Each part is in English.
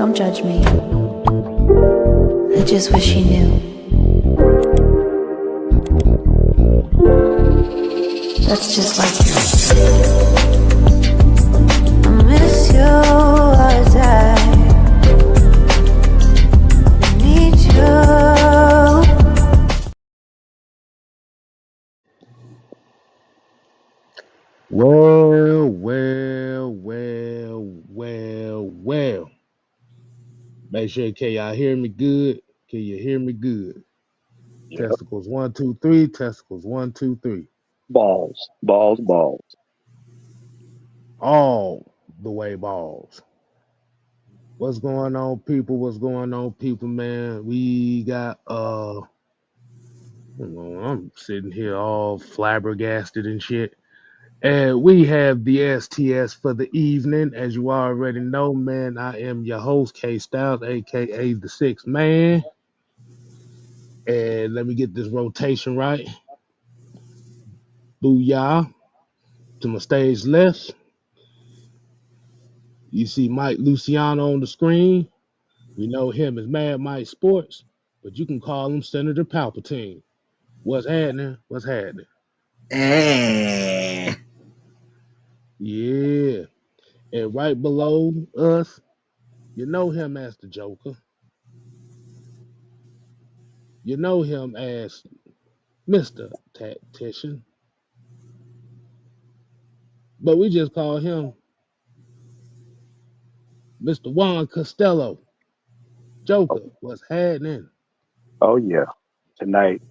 Don't judge me. I just wish you knew. That's just like you. I miss you as I need you. Well. Make sure, can y'all hear me good? Can you hear me good? Yep. Testicles 1, 2, 3. Testicles 1, 2, 3. Balls. All the way balls. What's going on, people? What's going on, people, man? We got I'm sitting here all flabbergasted and shit. And we have the STS for the evening. As you already know, man, I am your host, K Styles, aka the Sixth Man. And let me get this rotation right. Booyah. To my stage left, you see Mike Luciano on the screen. We know him as Mad Mike Sports, but you can call him Senator Palpatine. What's happening? What's happening? Yeah. And right below us, you know him as the Joker. You know him as Mr. Tactician. But we just call him Mr. Juan Costello. Joker, what's happening? Oh yeah. Tonight,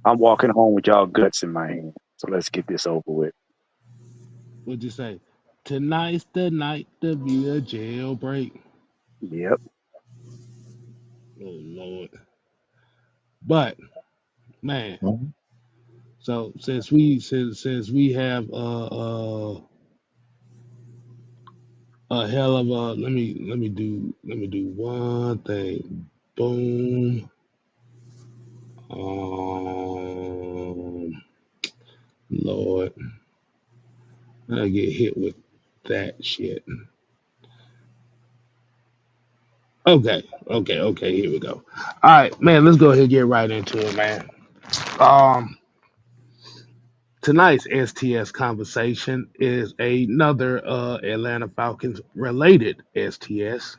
I'm walking home with y'all guts in my hand. So let's get this over with. What'd you say? Tonight's the night to be a jailbreak. Yep. Oh Lord. But man, so since we have a hell of a let me do one thing. Boom. Lord, I get hit with that shit. Okay, here we go. All right, man, let's go ahead and get right into it, man. Um, Tonight's STS conversation is another Atlanta Falcons related STS.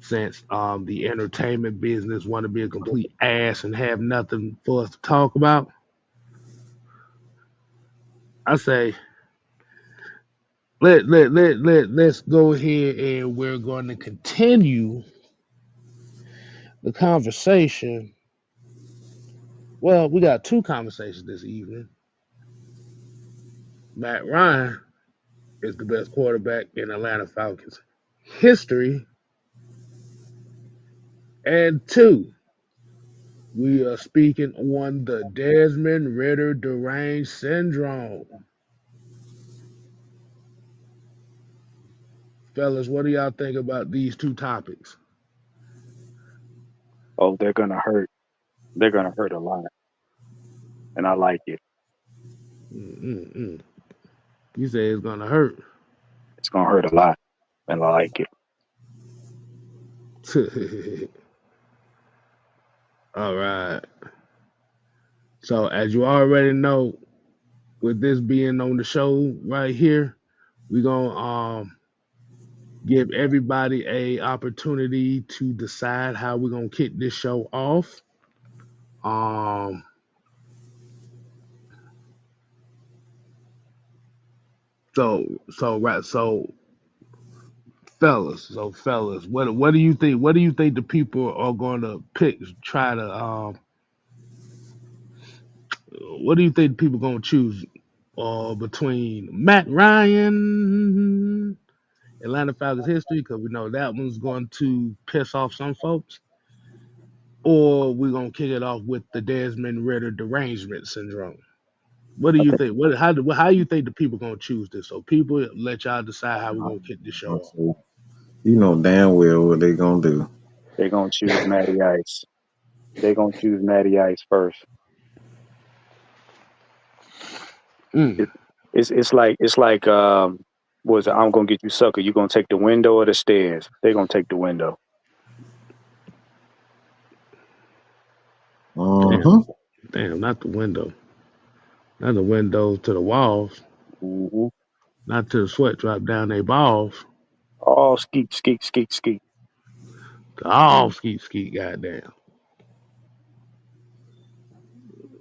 Since the entertainment business want to be a complete ass and have nothing for us to talk about, I say let's go ahead and we're going to continue the conversation. Well, we got two conversations this evening. Matt Ryan is the best quarterback in Atlanta Falcons history, and two, we are speaking on the Desmond Ridder Derangement Syndrome. Fellas, what do y'all think about these two topics? Oh, they're gonna hurt. They're gonna hurt a lot. And I like it. Mm-mm-mm. You say it's gonna hurt. It's gonna hurt a lot. And I like it. All right. So as you already know, with this being on the show right here, we're gonna give everybody a opportunity to decide how we're gonna kick this show off. Um so fellas, what do you think? What do you think the people are going to pick? Try to what do you think people going to choose between Matt Ryan, Atlanta Falcons history, because we know that one's going to piss off some folks, or we're gonna kick it off with the Desmond Ridder derangement syndrome? What do I you think think? How you think the people gonna choose this? So people let y'all decide how we're gonna kick this show off. So, you know damn well what they gonna do. they're gonna choose Matty Ice. They're gonna choose Matty Ice first. Mm, It, it's like Was it, I'm gonna get you sucker? You gonna take the window or the stairs? They're gonna take the window. Damn, Uh-huh. damn, not the window. Not the window to the walls. Mm-hmm. Not to the sweat drop down their balls. Oh, skeet, skeet, skeet, skeet. Oh, skeet, skeet, goddamn.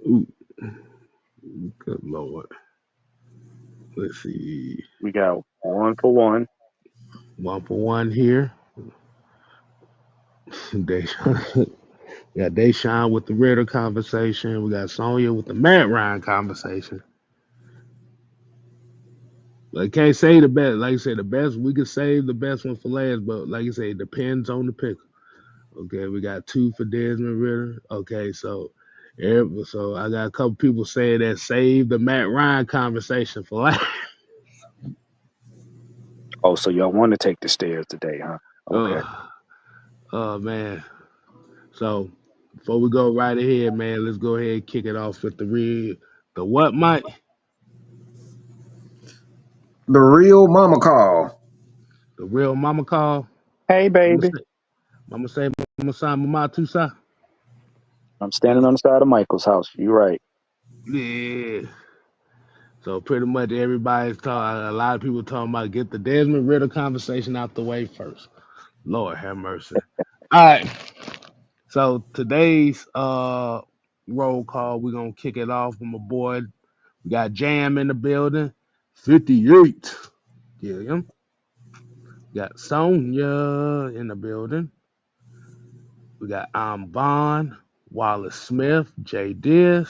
Ooh, good lord. Let's see. We got 1 for 1. 1 for 1 here. Deshaun, we got Deshaun with the Ridder conversation. We got Sonya with the Matt Ryan conversation. Like, can't say the best. Like I said, the best, we could save the best one for last, but like I said, it depends on the picker. Okay, we got 2 for Desmond Ridder. Okay, so I got a couple people saying that save the Matt Ryan conversation for last. Oh, so y'all want to take the stairs today, huh? Okay. Oh man. So before we go right ahead, man, let's go ahead and kick it off with the what, Mike? The real mama call. The real mama call. Hey, Mama baby. say, mama say, mama tusa. I'm standing on the side of Michael's house. You're right. Yeah. So pretty much everybody's talking. A lot of people talking about get the Desmond Ridder conversation out the way first. Lord have mercy. All right. So today's roll call, we're gonna kick it off with my boy. We got Jam in the building. 58. Gilliam. Got Sonya in the building. We got Vaughn, Wallace Smith, Jay Diz,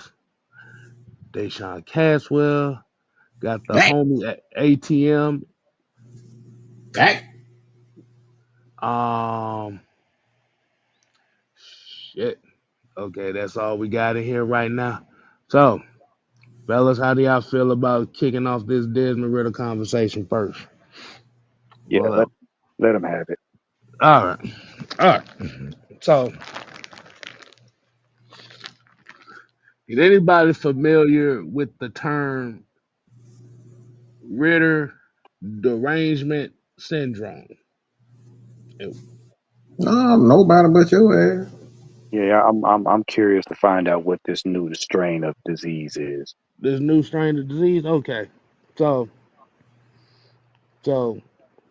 Deshaun Caswell. Got the Back, homie at ATM. back. Um, shit. Okay, that's all we got in here right now. So, fellas, how do y'all feel about kicking off this Desmond Ridder conversation first? Yeah, let Well, let him have it. all right, all right. So, is anybody familiar with the term Ritter derangement syndrome? Nobody but your ass. Yeah, I'm curious to find out what this new strain of disease is. This new strain of disease? Okay. So, so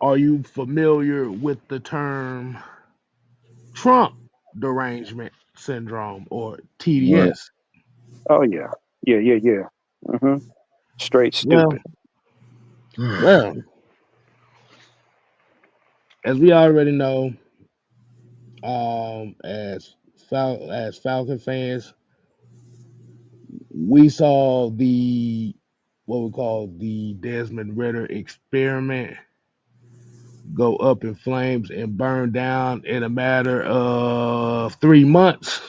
are you familiar with the term Trump derangement syndrome or Right. TDS? Oh yeah, yeah. Mm-hmm. Straight Well, stupid. well, as we already know, as Falcon fans, we saw the what we call the Desmond Ritter experiment go up in flames and burn down in a matter of 3 months.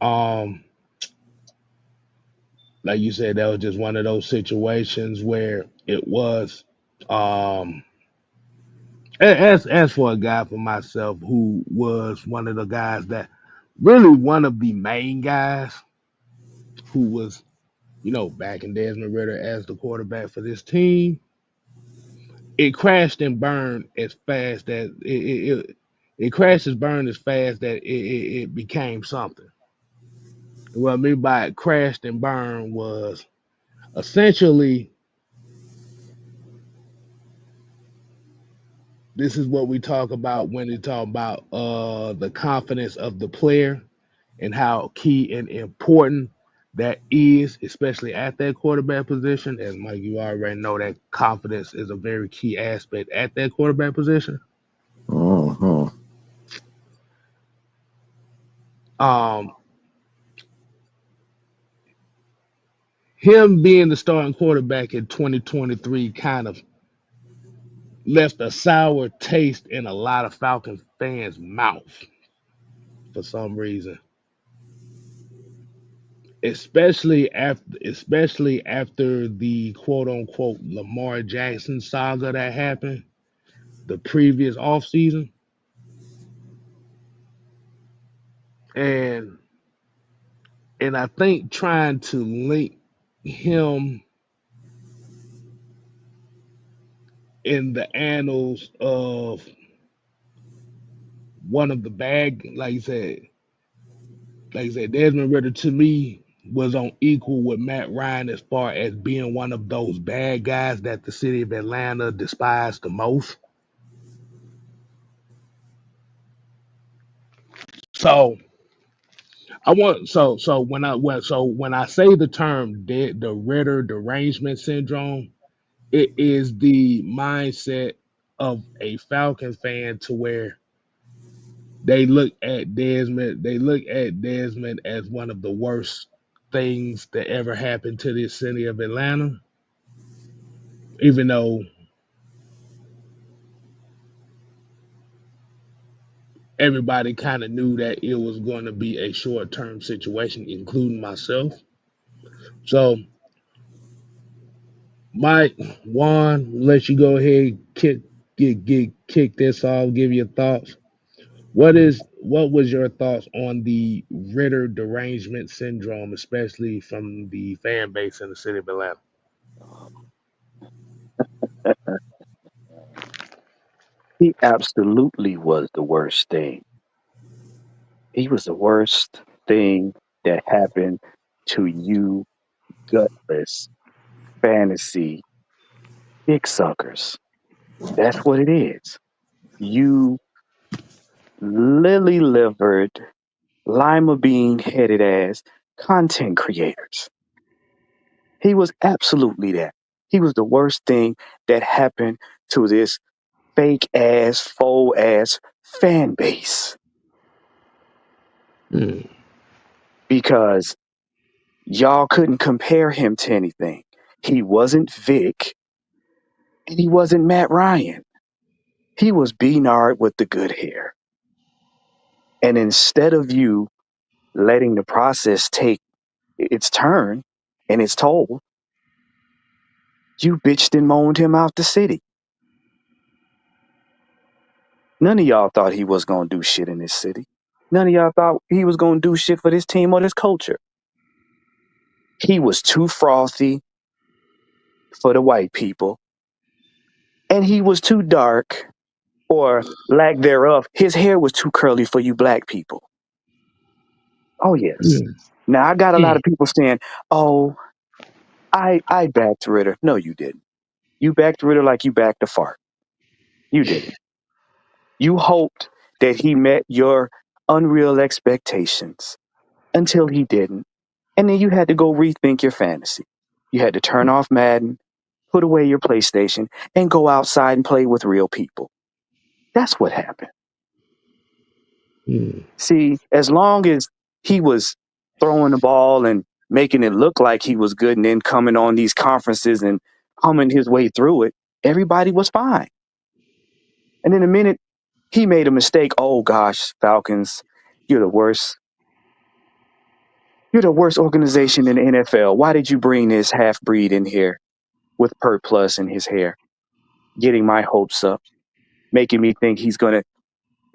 Um, like you said, that was just one of those situations where it was. Um, as for a guy for myself who was one of the guys that really one of the main guys who was backing Desmond Ritter as the quarterback for this team, it crashed and burned as fast as it crashed and burned as fast that it became something. What I mean by it crashed and burned was essentially this is what we talk about when we talk about the confidence of the player and how key and important that is, especially at that quarterback position. As Mike, you already know that confidence is a very key aspect at that quarterback position. Uh-huh. Um, him being the starting quarterback in 2023 kind of left a sour taste in a lot of Falcon fans' mouth for some reason. Especially after the quote unquote Lamar Jackson saga that happened the previous offseason. And and I think trying to link him in the annals of one of the bad, like you said, Desmond Ridder to me was on equal with Matt Ryan as far as being one of those bad guys that the city of Atlanta despised the most. So when I say the term the Ritter derangement syndrome, it is the mindset of a Falcon fan to where they look at Desmond as one of the worst things that ever happened to this city of Atlanta, even though everybody kind of knew that it was going to be a short term situation, including myself. So, Mike, Juan, let you go ahead, kick this off, give your thoughts. What was your thoughts on the Ritter derangement syndrome, especially from the fan base in the city of Atlanta? He absolutely was the worst thing. He was the worst thing that happened to you, gutless fantasy dick suckers. That's what it is. You lily livered, lima bean headed ass content creators. He was absolutely that. He was the worst thing that happened to this fake ass, faux ass fan base Mm, because y'all couldn't compare him to anything. He wasn't Vic and he wasn't Matt Ryan. He was Beanard with the good hair. And instead of you letting the process take its turn and its toll, you bitched and moaned him out the city. None of y'all thought he was going to do shit in this city. None of y'all thought he was going to do shit for this team or this culture. He was too frothy for the white people, and he was too dark, or lack thereof. His hair was too curly for you black people. Oh, yes. mm, Now, I got a lot mm, of people saying, oh, I backed Ritter. No, you didn't. You backed Ritter like you backed a fart. You didn't. You hoped that he met your unreal expectations until he didn't. And then you had to go rethink your fantasy. You had to turn off Madden, put away your PlayStation, and go outside and play with real people. That's what happened. mm, See, as long as he was throwing the ball and making it look like he was good and then coming on these conferences and humming his way through it, everybody was fine. And then the minute he made a mistake, oh gosh, Falcons, you're the worst. You're the worst organization in the NFL. Why did you bring this half breed in here with Pert Plus in his hair, getting my hopes up, making me think he's going to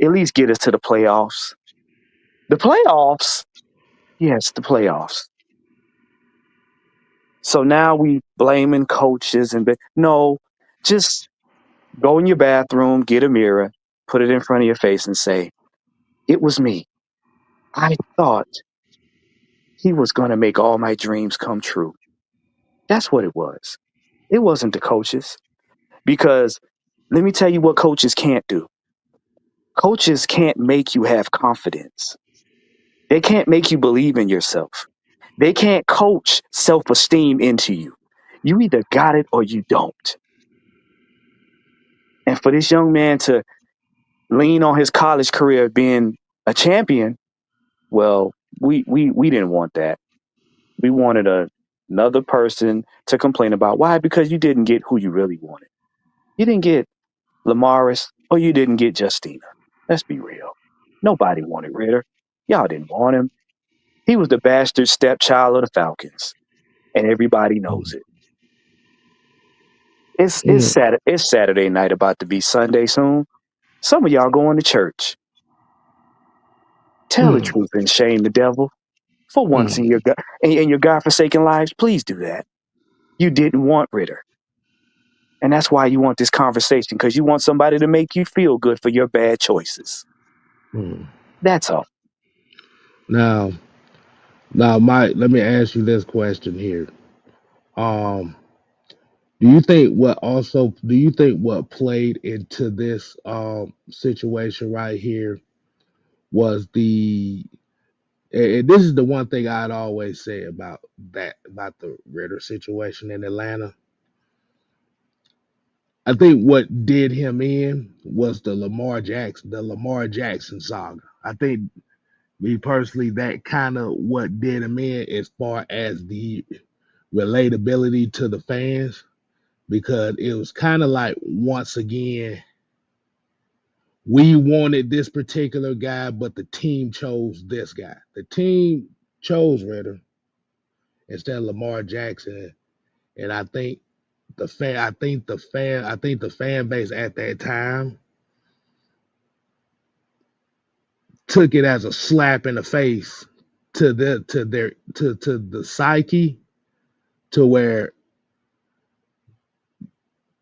at least get us to the playoffs? The playoffs? Yes, the playoffs. So now we blaming coaches no, just go in your bathroom, get a mirror, put it in front of your face and say, it was me. I thought he was going to make all my dreams come true. That's what it was. It wasn't the coaches. Because let me tell you what coaches can't do. Coaches can't make you have confidence. They can't make you believe in yourself. They can't coach self-esteem into you. You either got it or you don't. And for this young man to lean on his college career being a champion, well, we didn't want that. We wanted another person to complain about. Why? Because you didn't get who you really wanted. You didn't get Lamaris or you didn't get Justina. Let's be real. Nobody wanted Ritter. Y'all didn't want him. He was the bastard stepchild of the Falcons, and everybody knows it. mm, It's Saturday night, about to be Sunday soon. Some of y'all going to church. Tell the mm, truth and shame the devil for once mm, in your godforsaken lives. Please do that. You didn't want Ritter. And that's why you want this conversation, because you want somebody to make you feel good for your bad choices. Hmm. That's all. Now, Mike, let me ask you this question here. Um, do you think what played into this situation right here was and this is the one thing I'd always say about the Ritter situation in Atlanta. I think what did him in was the Lamar Jackson saga. I think me personally, that kind of what did him in as far as the relatability to the fans, because it was kind of like, once again, we wanted this particular guy, but the team chose this guy. The team chose Ritter instead of Lamar Jackson, and I think the fan base at that time took it as a slap in the face to the psyche, to where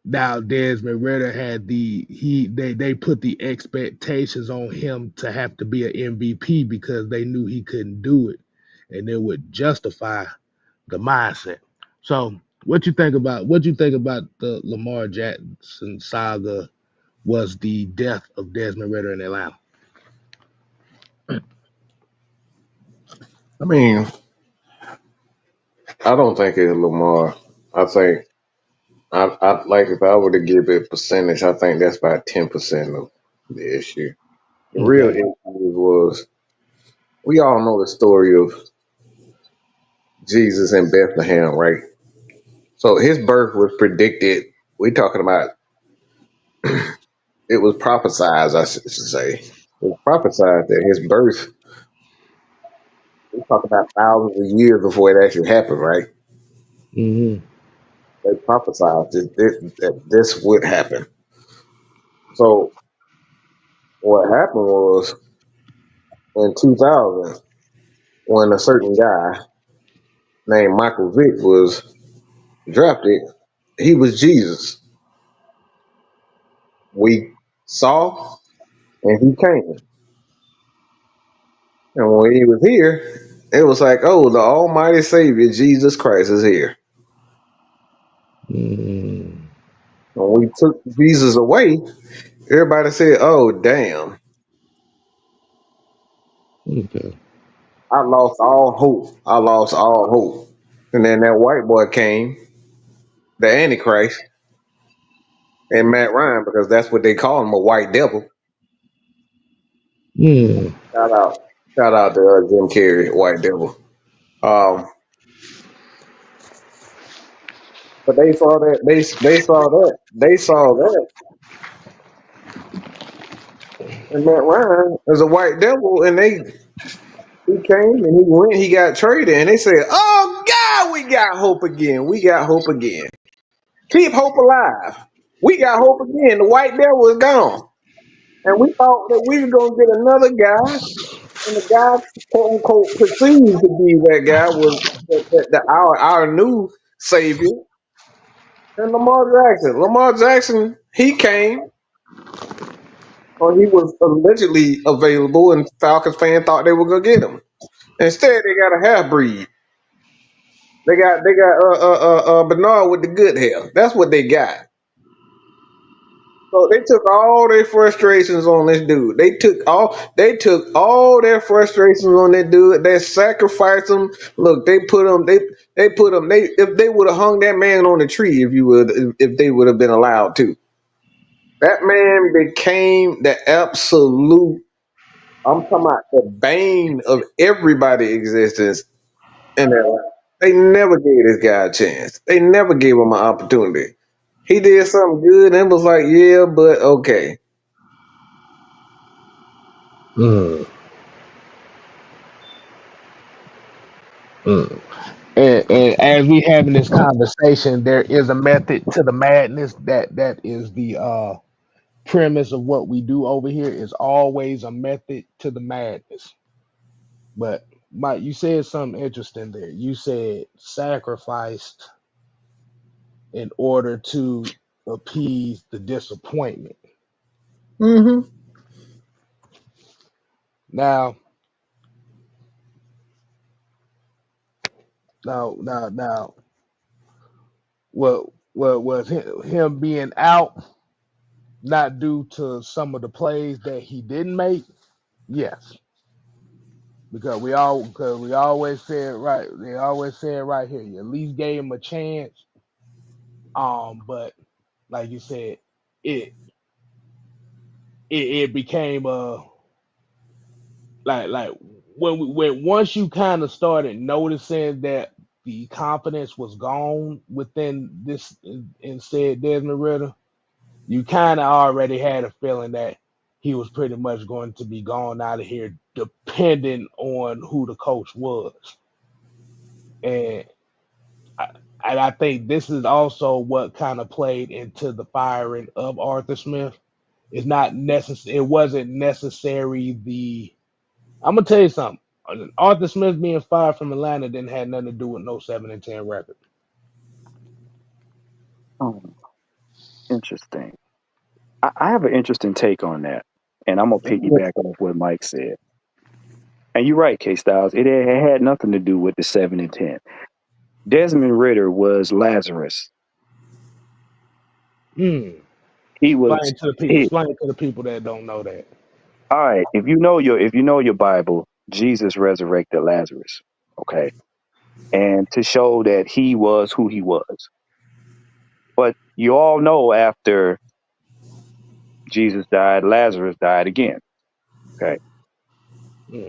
now Desmond Ridder had they put the expectations on him to have to be an MVP because they knew he couldn't do it, and it would justify the mindset. So what you think about the Lamar Jackson saga was the death of Desmond Ridder in Atlanta? I mean, I don't think it's Lamar. I think I like if I were to give it a percentage, I think that's about 10% of the issue. The real Okay. issue was we all know the story of Jesus in Bethlehem, right? So his birth was predicted. We talking about it was prophesied, I should say. It was prophesied that his birth. We talk about thousands of years before it actually happened, right? Hmm. They prophesied that this would happen. So what happened was in 2000, when a certain guy named Michael Vick was drafted, he was Jesus. We saw and he came. And when he was here, it was like, oh, the Almighty Savior, Jesus Christ, is here. Hmm. When we took Jesus away, everybody said, oh, damn, Okay. I lost all hope. I lost all hope. And then that white boy came, the Antichrist, and Matt Ryan, because that's what they call him, a white devil. Hmm. Shout out, shout out to Jim Carrey, white devil. Um, but they saw that they saw that, and Matt Ryan is a white devil, and he came and he went, he got traded, and they said, "Oh God, we got hope again. We got hope again. Keep hope alive. We got hope again. The white devil is gone." And we thought that we were gonna get another guy, and the guy, quote unquote, perceived to be that guy was our new savior, and Lamar Jackson. Lamar Jackson, he came, or he was allegedly available, and Falcons fans thought they were gonna get him. Instead, they got a half breed. They got Bernard with the good hair. That's what they got. So they took all their frustrations on this dude. They took all their frustrations on that dude. They sacrificed him. Look, they put him they if they would have hung that man on the tree, if they would have been allowed to. That man became the absolute, I'm talking about the bane of everybody's existence in their life. They never gave this guy a chance. They never gave him an opportunity. He did something good and it was like, yeah, but okay. Hmm. Hmm. And as we having this conversation, there is a method to the madness. That is the premise of what we do over here. Is always a method to the madness. But Mike, you said something interesting there. You said sacrificed in order to appease the disappointment. Mm-hmm. Now, now, what was him being out not due to some of the plays that he didn't make? Yes, because we always said right. They always said right here, you at least gave him a chance. But like you said, it it became like when once you kind of started noticing that the confidence was gone within this in said Desmond Ridder, you kind of already had a feeling that he was pretty much going to be gone out of here, depending on who the coach was. And I, and I think this is also what kind of played into the firing of Arthur Smith. It's not necessary. It wasn't necessary. I'm gonna tell you something. Arthur Smith being fired from Atlanta didn't have nothing to do with no 7-10 record. Oh, interesting. I have an interesting take on that, and I'm gonna piggyback off what Mike said. And you're right, K Styles. It had nothing to do with the 7 and 10. Desmond Ridder was Lazarus. Hmm. He was. Explain to the people. He, Explain to the people that don't know that. all right. If you know your Bible, Jesus resurrected Lazarus. Okay, and to show that he was who he was. But you all know after Jesus died, Lazarus died again. Okay, Hmm.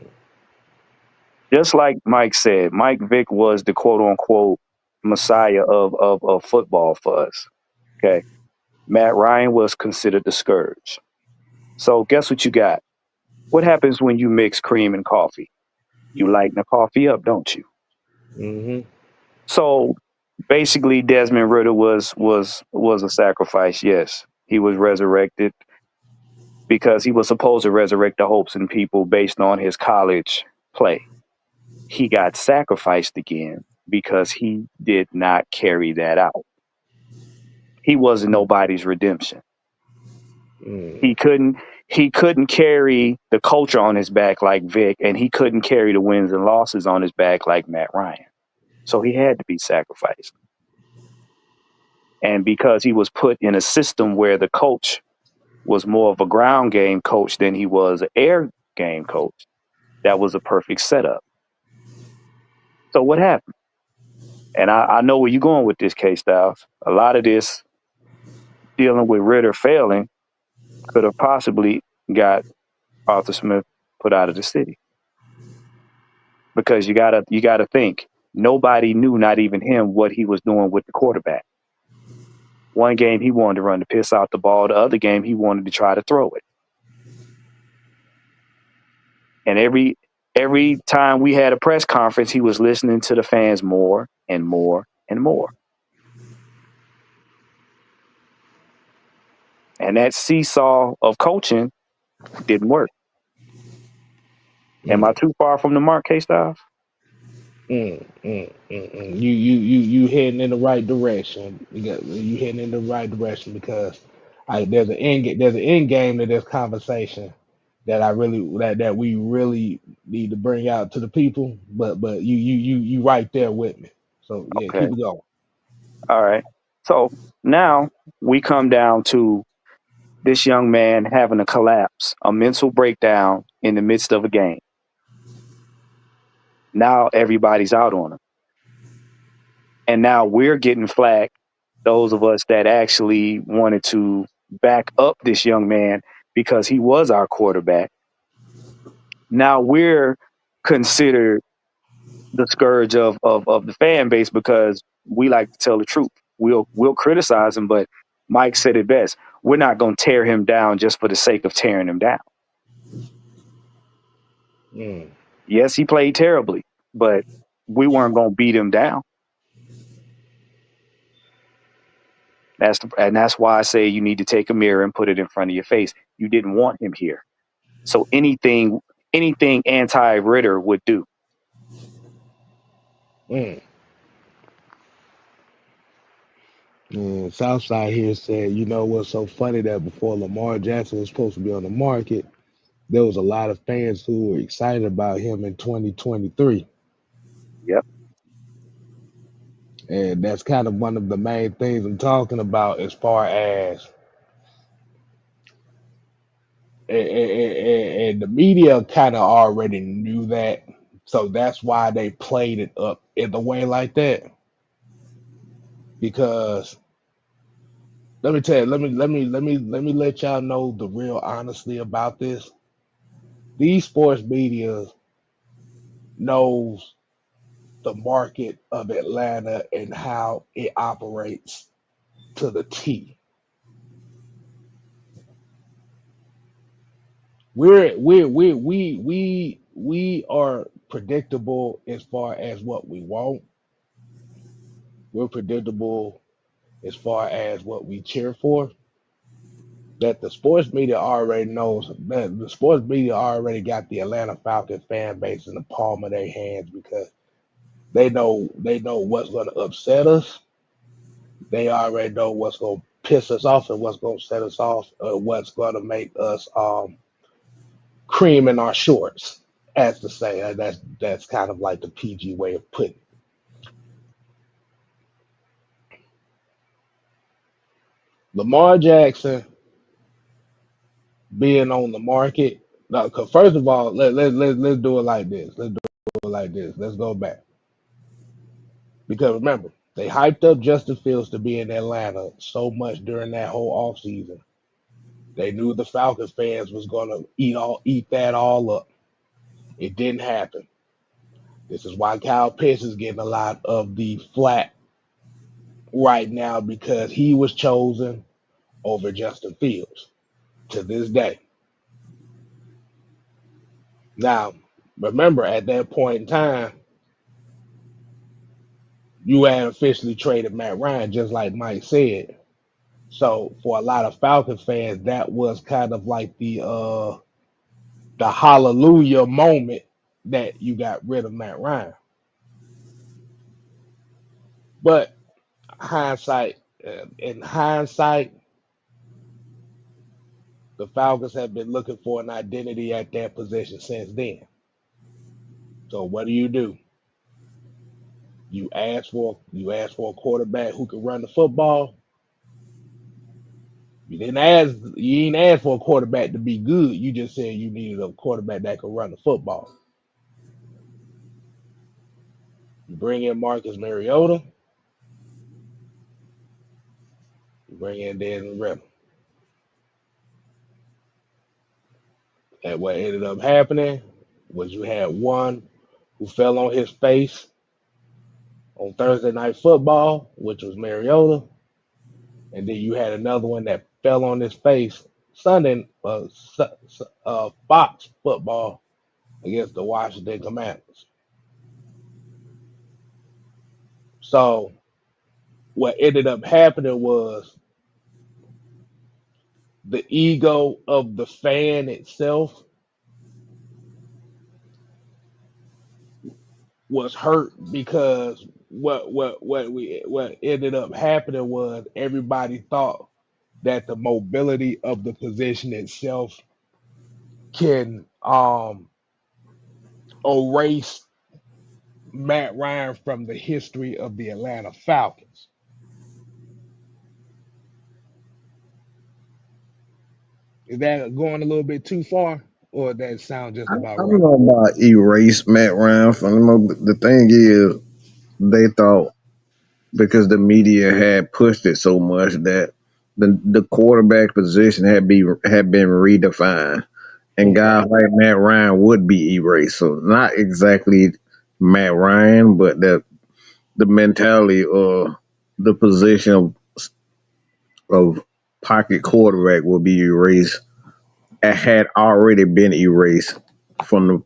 just like Mike said, Mike Vick was the quote unquote messiah of football for us. Okay, Matt Ryan was considered the scourge. So guess what you got? What happens when you mix cream and coffee? You lighten the coffee up, don't you? Mm-hmm. So basically, Desmond Ridder was a sacrifice. Yes, he was resurrected because he was supposed to resurrect the hopes in people based on his college play. He got sacrificed again because he did not carry that out. He wasn't nobody's redemption. Mm. He couldn't carry the culture on his back like Vic, and he couldn't carry the wins and losses on his back like Matt Ryan. So he had to be sacrificed. And because he was put in a system where the coach was more of a ground game coach than he was an air game coach, that was a perfect setup. So what happened? And I know where you're going with this, K Styles. A lot of this dealing with Ritter failing could have possibly got Arthur Smith put out of the city. Because you gotta think, nobody knew, not even him, what he was doing with the quarterback. One game he wanted to run the piss out the ball, the other game he wanted to try to throw it. And every time we had a press conference, he was listening to the fans more and more and more. And that seesaw of coaching didn't work. Am I Mm. too far from the mark, K Styles? You heading in the right direction. You heading in the right direction because there's an end game to this conversation that that we really need to bring out to the people. But you right there with me. So yeah, Okay. keep it going. All right. So now we come down to this young man having a collapse, a mental breakdown in the midst of a game. Now everybody's out on him. And now we're getting flack, those of us that actually wanted to back up this young man because he was our quarterback. Now we're considered the scourge of the fan base because we like to tell the truth. We'll criticize him, but Mike said it best. We're not going to tear him down just for the sake of tearing him down. Mm. Yes, he played terribly, but we weren't going to beat him down. That's why I say you need to take a mirror and put it in front of your face. You didn't want him here. So anything anti-Ritter would do. Mm. And Southside here said, you know what's so funny that before Lamar Jackson was supposed to be on the market, there was a lot of fans who were excited about him in 2023. Yep. And that's kind of one of the main things I'm talking about as far as and the media kind of already knew that. So that's why they played it up in the way like that. Because let me tell you, let me let y'all know the real honesty about this. These sports media knows the market of Atlanta and how it operates to the T. We are predictable as far as what we want. We're predictable as far as what we cheer for. That the sports media already knows that the sports media already got the Atlanta Falcons fan base in the palm of their hands because they know what's going to upset us. They already know what's going to piss us off and what's going to set us off, or what's going to make us cream in our shorts, as to say. That's kind of like the PG way of putting it. Lamar Jackson being on the market. No, 'cause first of all, let's do it like this. Let's do it like this. Let's go back. Because remember, they hyped up Justin Fields to be in Atlanta so much during that whole offseason. They knew the Falcons fans was gonna eat that all up. It didn't happen. This is why Kyle Pitts is getting a lot of the flack right now because he was chosen over Justin Fields to this day. Now, remember at that point in time, you had officially traded Matt Ryan, just like Mike said. So for a lot of Falcons fans, that was kind of like the hallelujah moment that you got rid of Matt Ryan. But hindsight, in hindsight, the Falcons have been looking for an identity at that position since then. So what do? You ask for a quarterback who can run the football. You didn't ask for a quarterback to be good. You just said you needed a quarterback that could run the football. You bring in Marcus Mariota, you bring in Desmond Ridder. And what ended up happening was you had one who fell on his face on Thursday Night Football, which was Mariota, and then you had another one that fell on his face Sunday, Fox Football against the Washington Commanders. So what ended up happening was the ego of the fan itself was hurt because what ended up happening was everybody thought that the mobility of the position itself can erase Matt Ryan from the history of the Atlanta Falcons. Is that going a little bit too far, or that sound just I about don't right? know about erase Matt Ryan from them. The thing is, they thought because the media had pushed it so much that the quarterback position had been redefined, and Okay. guys like Matt Ryan would be erased. So not exactly Matt Ryan, but the mentality or the position of pocket quarterback will be erased. It had already been erased from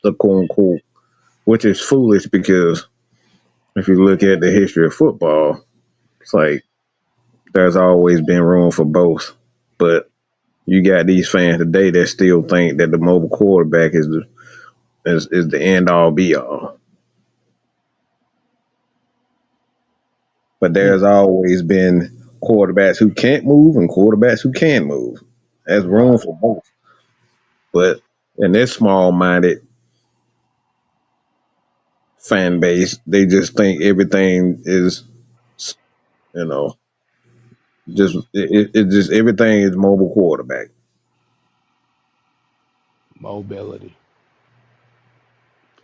the quote unquote, which is foolish because if you look at the history of football, it's like there's always been room for both. But you got these fans today that still think that the mobile quarterback is the end all be all. But there's always been quarterbacks who can't move and quarterbacks who can move. There's room Right. for both. But in this small-minded fan base, they just think everything is, you know, it just everything is mobile quarterback. Mobility.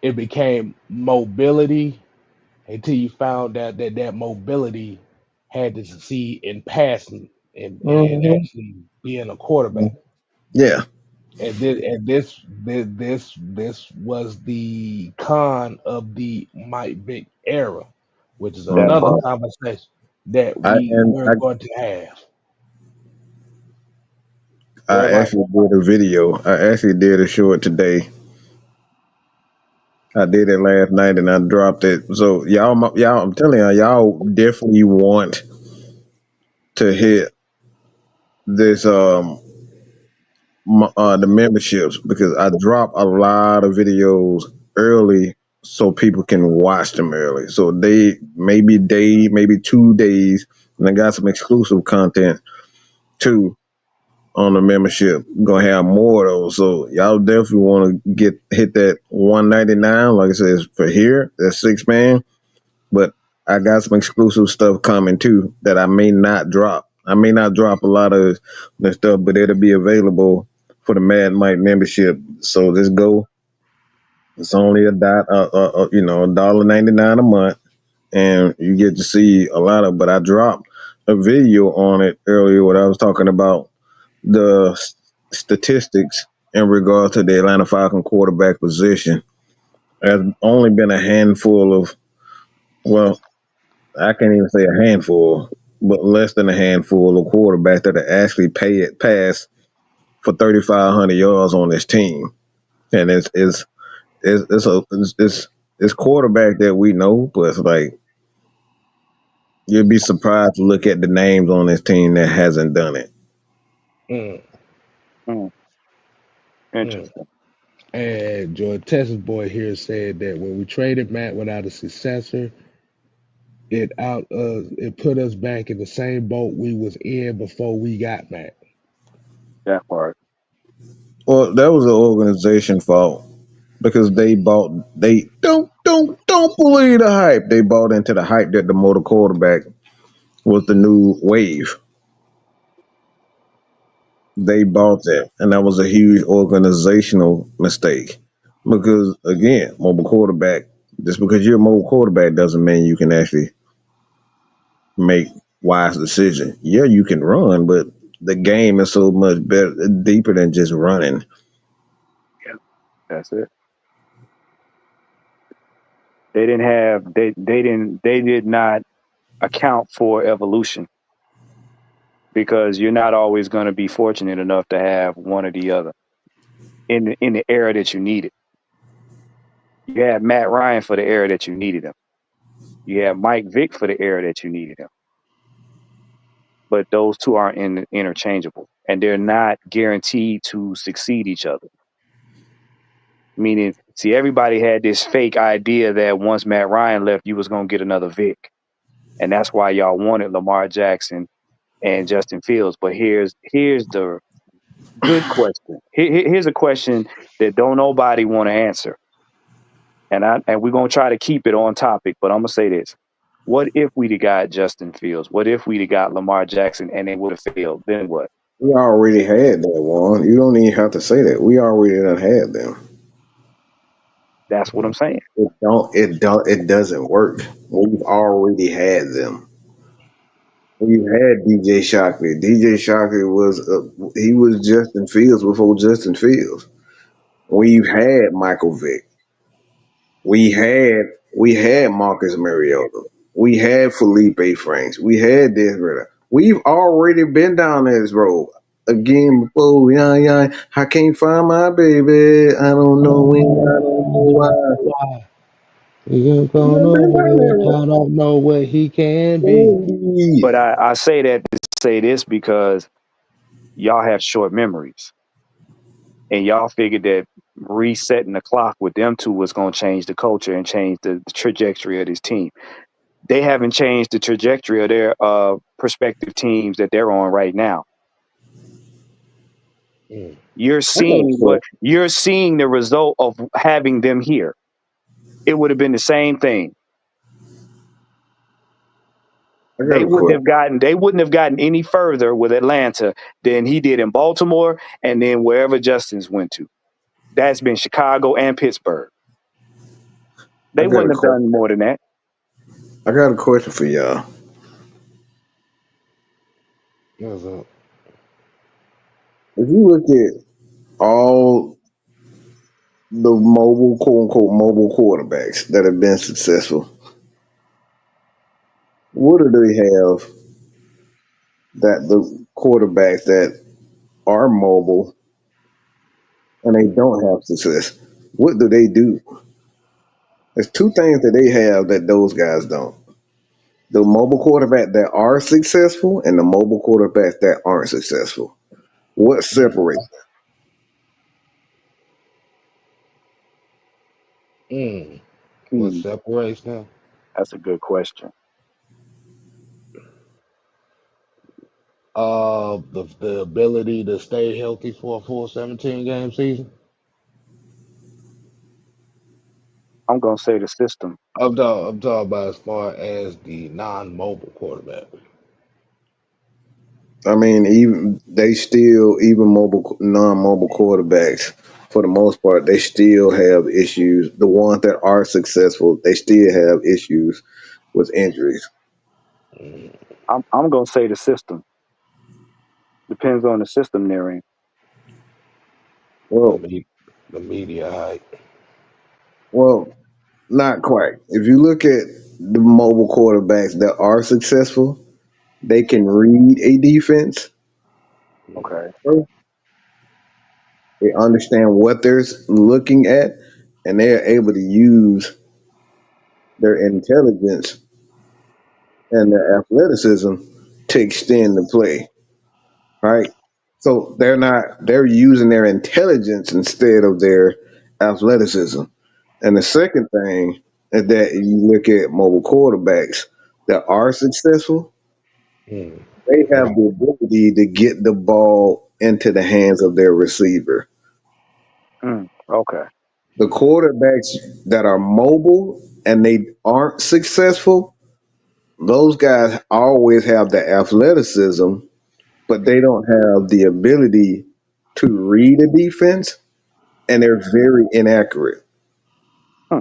It became mobility until you found out that that mobility had to succeed in passing and Hmm. actually being a quarterback. Yeah, And this was the con of the Mike Vick era, which is That another hmm. part. conversation that I and we're going to have. Go I ahead, Mike. actually did a video. I actually did a short today. I did it last night and I dropped it. So y'all, I'm telling y'all definitely want to hit this the memberships because I drop a lot of videos early so people can watch them early. So they maybe 2 days, and I got some exclusive content too on the membership. Gonna have more of those. So y'all definitely want to hit that 199. Like I said, it's for here, that's 6 man. But I got some exclusive stuff coming too that I may not drop. I may not drop a lot of the stuff, but it'll be available for the Mad Mike membership. So let's go. It's only $1.99 a month, and you get to see a lot of. But I dropped a video on it earlier. What I was talking about the statistics in regard to the Atlanta Falcon quarterback position. There's only been a handful of, well, I can't even say a handful, but less than a handful of quarterbacks that actually pass for 3,500 yards on this team, and it's quarterback that we know, but it's like you'd be surprised to look at the names on this team that hasn't done it. Mm, Mm, mm. interesting. And George Texas boy here said that when we traded Matt without a successor, it put us back in the same boat we was in before we got Matt. That part. Well, that was the organization fault because they don't believe the hype. They bought into the hype that the motor quarterback was the new wave. They bought that, and that was a huge organizational mistake. Because again, mobile quarterback, just because you're a mobile quarterback doesn't mean you can actually make wise decisions. Yeah, you can run, but the game is so much better, deeper than just running. Yeah, that's it. They did not account for evolution because you're not always going to be fortunate enough to have one or the other in the era that you needed. You had Matt Ryan for the era that you needed him. You had Mike Vick for the era that you needed him. But those two aren't interchangeable, and they're not guaranteed to succeed each other. Meaning, see, everybody had this fake idea that once Matt Ryan left, you was gonna get another Vic, and that's why y'all wanted Lamar Jackson and Justin Fields. But here's the good question. Here's a question that don't nobody want to answer, and we're gonna try to keep it on topic. But I'm gonna say this: what if we'd have got Justin Fields? What if we'd have got Lamar Jackson and they would have failed? Then what? We already had that one. You don't even have to say that. We already done had them. That's what I'm saying. It doesn't work. We've already had them. We've had DJ Shockley. DJ Shockley he was Justin Fields before Justin Fields. We've had Michael Vick. We had we had Marcus Mariota. We had Felipe Franks. We had Desmond Ridder. We've already been down this road again before. Yeah, yeah. I can't find my baby. I don't know when. I don't know why. Why? You We've don't know been down what that I don't know what he can be. But road. I say that to say this because y'all have short memories. And y'all figured that resetting the clock with them two was going to change the culture and change the trajectory of this team. they haven't changed the trajectory of their prospective teams that they're on right now. Mm. You're seeing the result of having them here. It would have been the same thing. They wouldn't have gotten any further with Atlanta than he did in Baltimore and then wherever Justin's went to. That's been Chicago and Pittsburgh. They wouldn't have done more than that. I got a question for y'all. What's up? If you look at all the mobile, quote unquote, mobile quarterbacks that have been successful, what do they have that the quarterbacks that are mobile and they don't have success? What do they do? There's two things that they have that those guys don't. The mobile quarterback that are successful and the mobile quarterbacks that aren't successful. What separates? Mm. What Hmm, separates them? that's a good question. The ability to stay healthy for a full 17 game season. I'm gonna say the system. I'm talking about as far as the non-mobile quarterback. I mean, even mobile non-mobile quarterbacks, for the most part, they still have issues. The ones that are successful, they still have issues with injuries. Mm. I'm gonna say the system. Depends on the system they're in. The Well, me, the media hype. well, not quite. If you look at the mobile quarterbacks that are successful, they can read a defense. Okay. They understand what they're looking at, and they are able to use their intelligence and their athleticism to extend the play. Right? So they're using their intelligence instead of their athleticism. And the second thing is that you look at mobile quarterbacks that are successful, Mm. they have Right. the ability to get the ball into the hands of their receiver. Okay. The quarterbacks that are mobile and they aren't successful, those guys always have the athleticism, but they don't have the ability to read a defense, and they're very inaccurate. Hmm.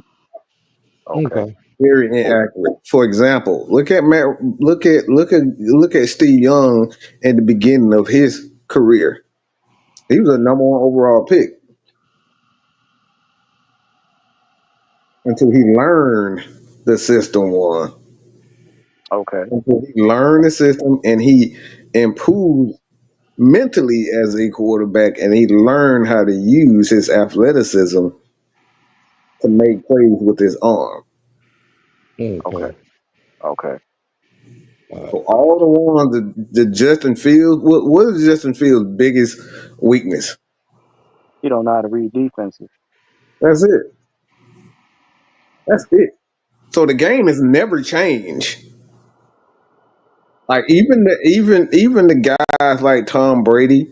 Okay. Okay. Very inaccurate. For example, look at Steve Young at the beginning of his career. He was a number one overall pick until he learned the system one. Okay. Until he learned the system and he improved mentally as a quarterback and he learned how to use his athleticism to make plays with his arm. Okay. Okay. Okay. All So right. all the ones the Justin Fields, what is Justin Fields' biggest weakness? You don't know how to read defenses. That's it. That's it. So the game has never changed. Like even the guys like Tom Brady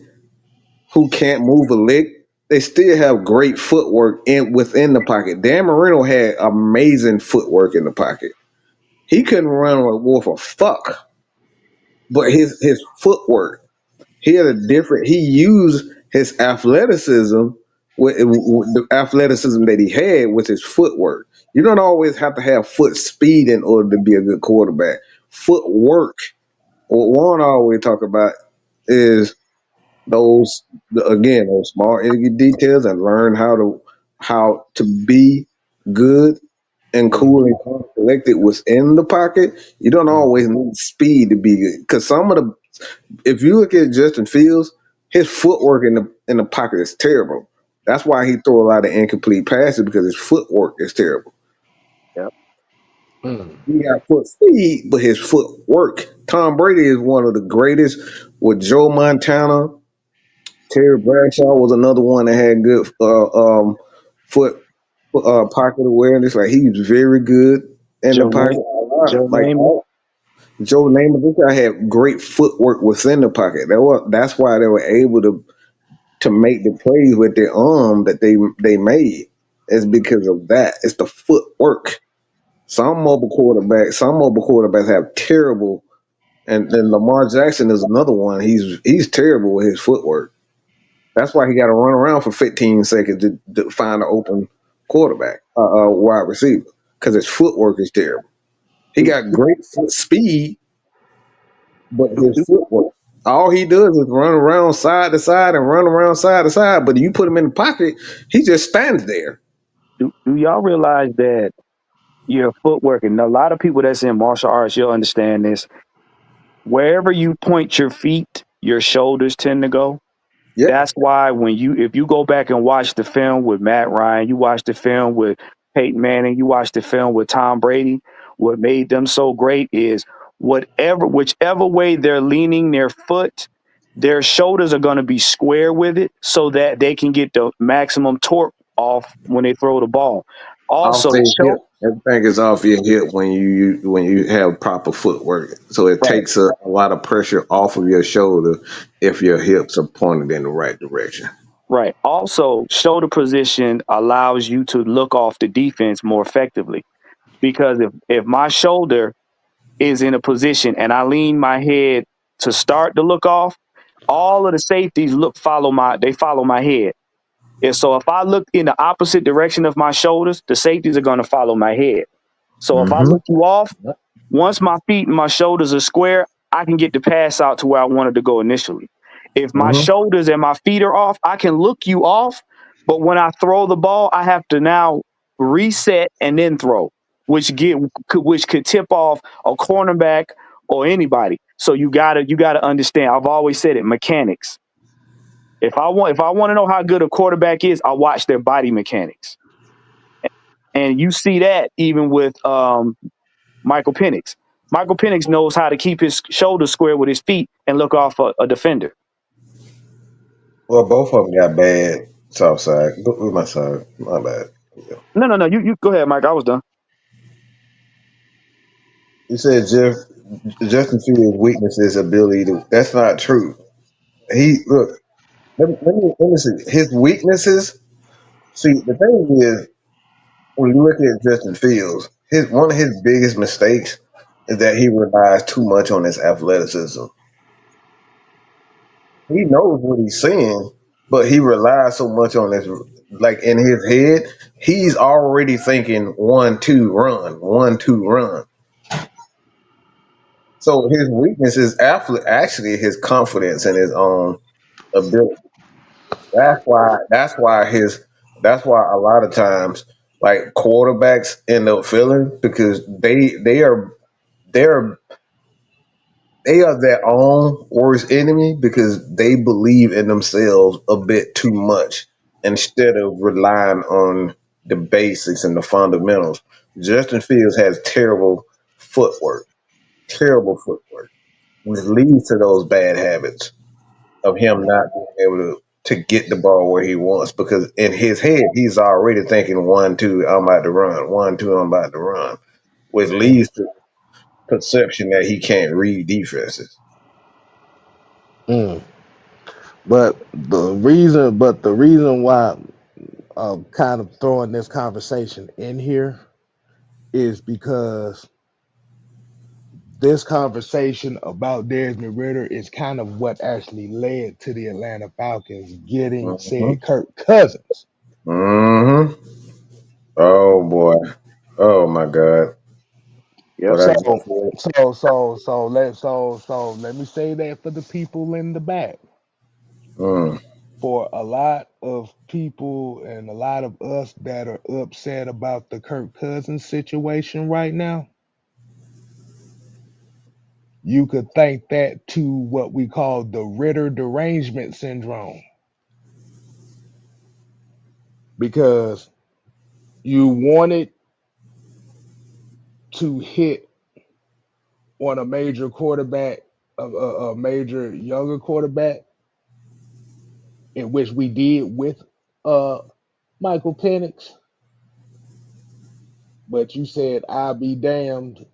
who can't move a lick, they still have great footwork in within the pocket. Dan Marino had amazing footwork in the pocket. He couldn't run worth a fuck, but his footwork. He had a different. He used his athleticism with the athleticism that he had with his footwork. You don't always have to have foot speed in order to be a good quarterback. Footwork. What Warren always talk about is those again those small intricate details and learn how to be good and cool Mm-hmm. and calm, collected within the pocket. You don't always need speed to be good because some of the if you look at Justin Fields, his footwork in the pocket is terrible. That's why he throw a lot of incomplete passes because his footwork is terrible. Yep. Mm. He got foot speed, but his footwork. Tom Brady is one of the greatest with Joe Montana. Terry Bradshaw was another one that had good foot pocket awareness. Like he was very good in the Joe pocket. Namath. Joe Like Namath. Joe Namath, this guy had great footwork within the pocket. That's why they were able to make the plays with their arm that they made. It's because of that. It's the footwork. Some mobile quarterbacks have terrible, and then Lamar Jackson is another one. He's terrible with his footwork. That's why he got to run around for 15 seconds to find an open quarterback, wide receiver, because his footwork is terrible. He Do, got great foot speed, but do, his do, footwork. All he does is run around side to side and run around side to side. But you put him in the pocket, he just stands there. do y'all realize that your footwork, and a lot of people that's in martial arts, you'll understand this. Wherever you point your feet, your shoulders tend to go. Yep. That's why if you go back and watch the film with Matt Ryan, you watch the film with Peyton Manning, you watch the film with Tom Brady, what made them so great is whichever way they're leaning their foot, their shoulders are going to be square with it so that they can get the maximum torque off when they throw the ball. Off Also, their hip. Everything is off your hip when you have proper footwork. So it right, takes a lot of pressure off of your shoulder if your hips are pointed in the right direction. right. Also, shoulder position allows you to look off the defense more effectively because if my shoulder is in a position and I lean my head to start to look off, all of the safeties follow my head. And so if I look in the opposite direction of my shoulders, the safeties are going to follow my head. So if I Mm-hmm. look you off, once my feet and my shoulders are square, I can get the pass out to where I wanted to go initially. If my Mm-hmm. shoulders and my feet are off, I can look you off, but when I throw the ball, I have to now reset and then throw, which could tip off a cornerback or anybody. So you gotta understand. I've always said it, mechanics. If I want to know how good a quarterback is, I watch their body mechanics, and you see that even with Michael Penix. Michael Penix knows how to keep his shoulders square with his feet and look off a defender. Well, both of them got bad soft side. Go with my side. My bad. Yeah. No. You go ahead, Mike. I was done. You said Justin Fields' weakness is ability to. That's not true. He look. Let me see his weaknesses. See, the thing is, when you look at Justin Fields, his one of his biggest mistakes is that he relies too much on his athleticism. He knows what he's saying, but he relies so much on his like in his head, he's already thinking 1-2 run, 1-2 run. So his weakness is actually his confidence in his own ability. That's why a lot of times like quarterbacks end up failing because they're they are their own worst enemy because they believe in themselves a bit too much instead of relying on the basics and the fundamentals. Justin Fields has terrible footwork, which leads to those bad habits of him not being able to get the ball where he wants because in his head he's already thinking 1-2 I'm about to run 1-2 I'm about to run, which leads to perception that he can't read defenses. Mm. The reason why I'm kind of throwing this conversation in here is because this conversation about Desmond Ridder is kind of what actually led to the Atlanta Falcons getting Mm-hmm. said Kirk Cousins. Mm-hmm. Oh boy. Oh my God. Yep. What I So just said. let me say that for the people in the back. Mm. For a lot of people and a lot of us that are upset about the Kirk Cousins situation right now, you could thank that to what we call the Ritter Derangement Syndrome because you wanted to hit on a major quarterback, a major younger quarterback, in which we did with uh Michael Penix, but you said I'll be damned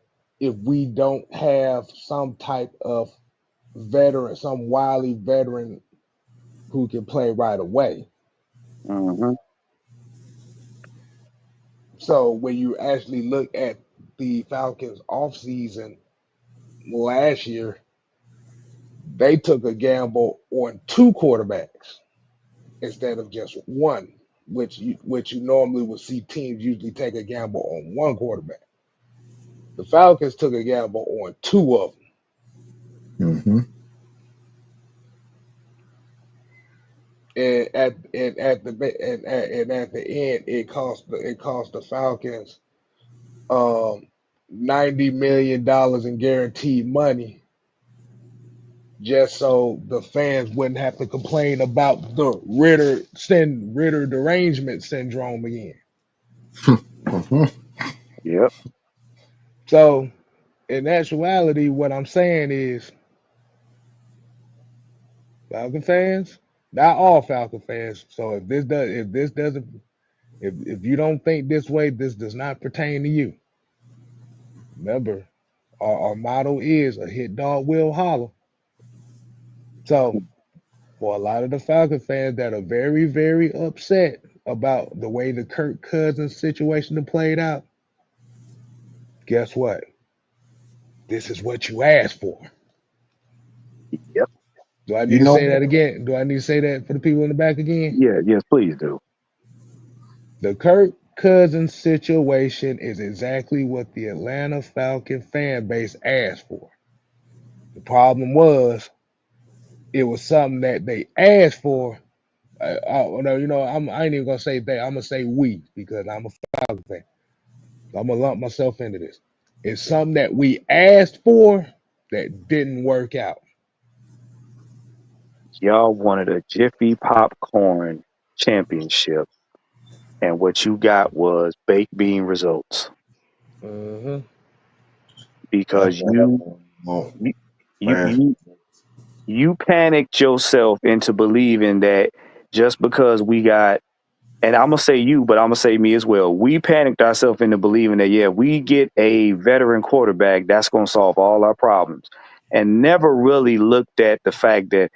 if we don't have some type of veteran, some wily veteran who can play right away. Mm-hmm. So when you actually look at the Falcons offseason last year, they took a gamble on two quarterbacks instead of just one, which you normally would see teams usually take a gamble on one quarterback. The Falcons took a gamble on two of them, Mm-hmm. and at the end, it cost the Falcons um $90 million in guaranteed money, just so the fans wouldn't have to complain about the Ritter derangement syndrome again. Mm-hmm. Yep. So in actuality, what I'm saying is Falcon fans, not all Falcon fans. So if you don't think this way, this does not pertain to you. Remember, our motto is a hit dog will holler. So for a lot of the Falcon fans that are very, very upset about the way the Kirk Cousins situation played out, guess what? This is what you asked for. Yep. Do I need You to know, say that again? Do I need to say that for the people in the back again? Yeah. Yes, please do. The Kirk Cousins situation is exactly what the Atlanta Falcon fan base asked for. The problem was it was something that they asked for. No, I ain't even gonna say they. I'm gonna say we because I'm a Falcon fan. So I'm gonna lump myself into this. It's something that we asked for that didn't work out. Y'all wanted a Jiffy Popcorn championship, and what you got was baked bean results Hmm. that's because what happened. Oh, you you man. you, you panicked yourself into believing that just because we got, and I'm gonna say you, but I'm gonna say me as well. We panicked ourselves into believing that we get a veteran quarterback that's gonna solve all our problems, and never really looked at the fact that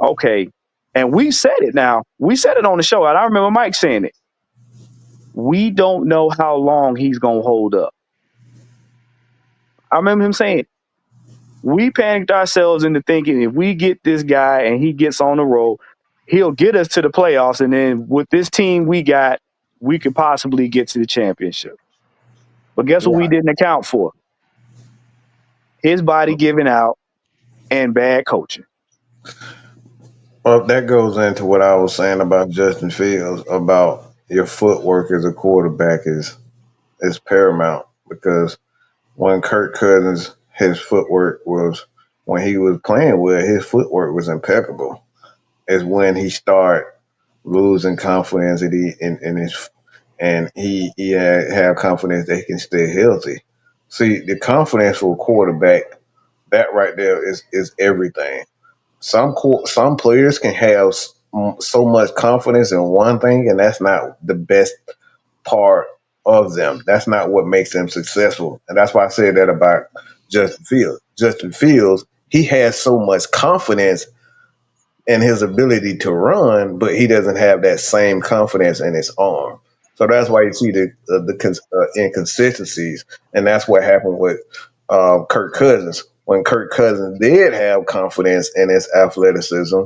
okay, and we said it now. We said it on the show, and I remember Mike saying it. We don't know how long he's gonna hold up. I remember him saying it. We panicked ourselves into thinking if we get this guy and he gets on the road, he'll get us to the playoffs, and then with this team we got, we could possibly get to the championship. But guess what we Right. didn't account for? His body giving out and bad coaching. Well, that goes into what I was saying about Justin Fields about your footwork as a quarterback is paramount because when Kirk Cousins his footwork was when he was playing well, his footwork was impeccable. Is when he started losing confidence in his and he have confidence that he can stay healthy. See, the confidence for a quarterback, that right there is everything. Some players can have so much confidence in one thing, and that's not the best part of them. That's not what makes them successful, and that's why I said that about Justin Fields. Justin Fields, he has so much confidence in his ability to run, but he doesn't have that same confidence in his arm. So that's why you see the inconsistencies, and that's what happened with Kirk Cousins. When Kirk Cousins did have confidence in his athleticism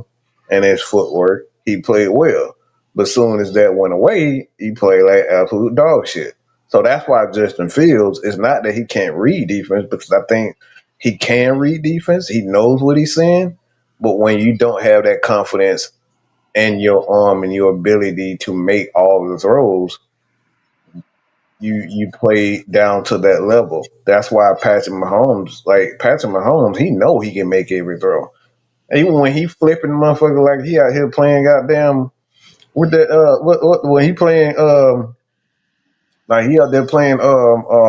and his footwork, he played well. But soon as that went away, he played like absolute dog shit. So that's why Justin Fields is not that he can't read defense, because I think he can read defense. He knows what he's saying, but when you don't have that confidence in your arm and your ability to make all the throws, you play down to that level. That's why Patrick Mahomes, he know he can make every throw. Even when he flipping the motherfucker like he out here playing goddamn with that when he playing like he out there playing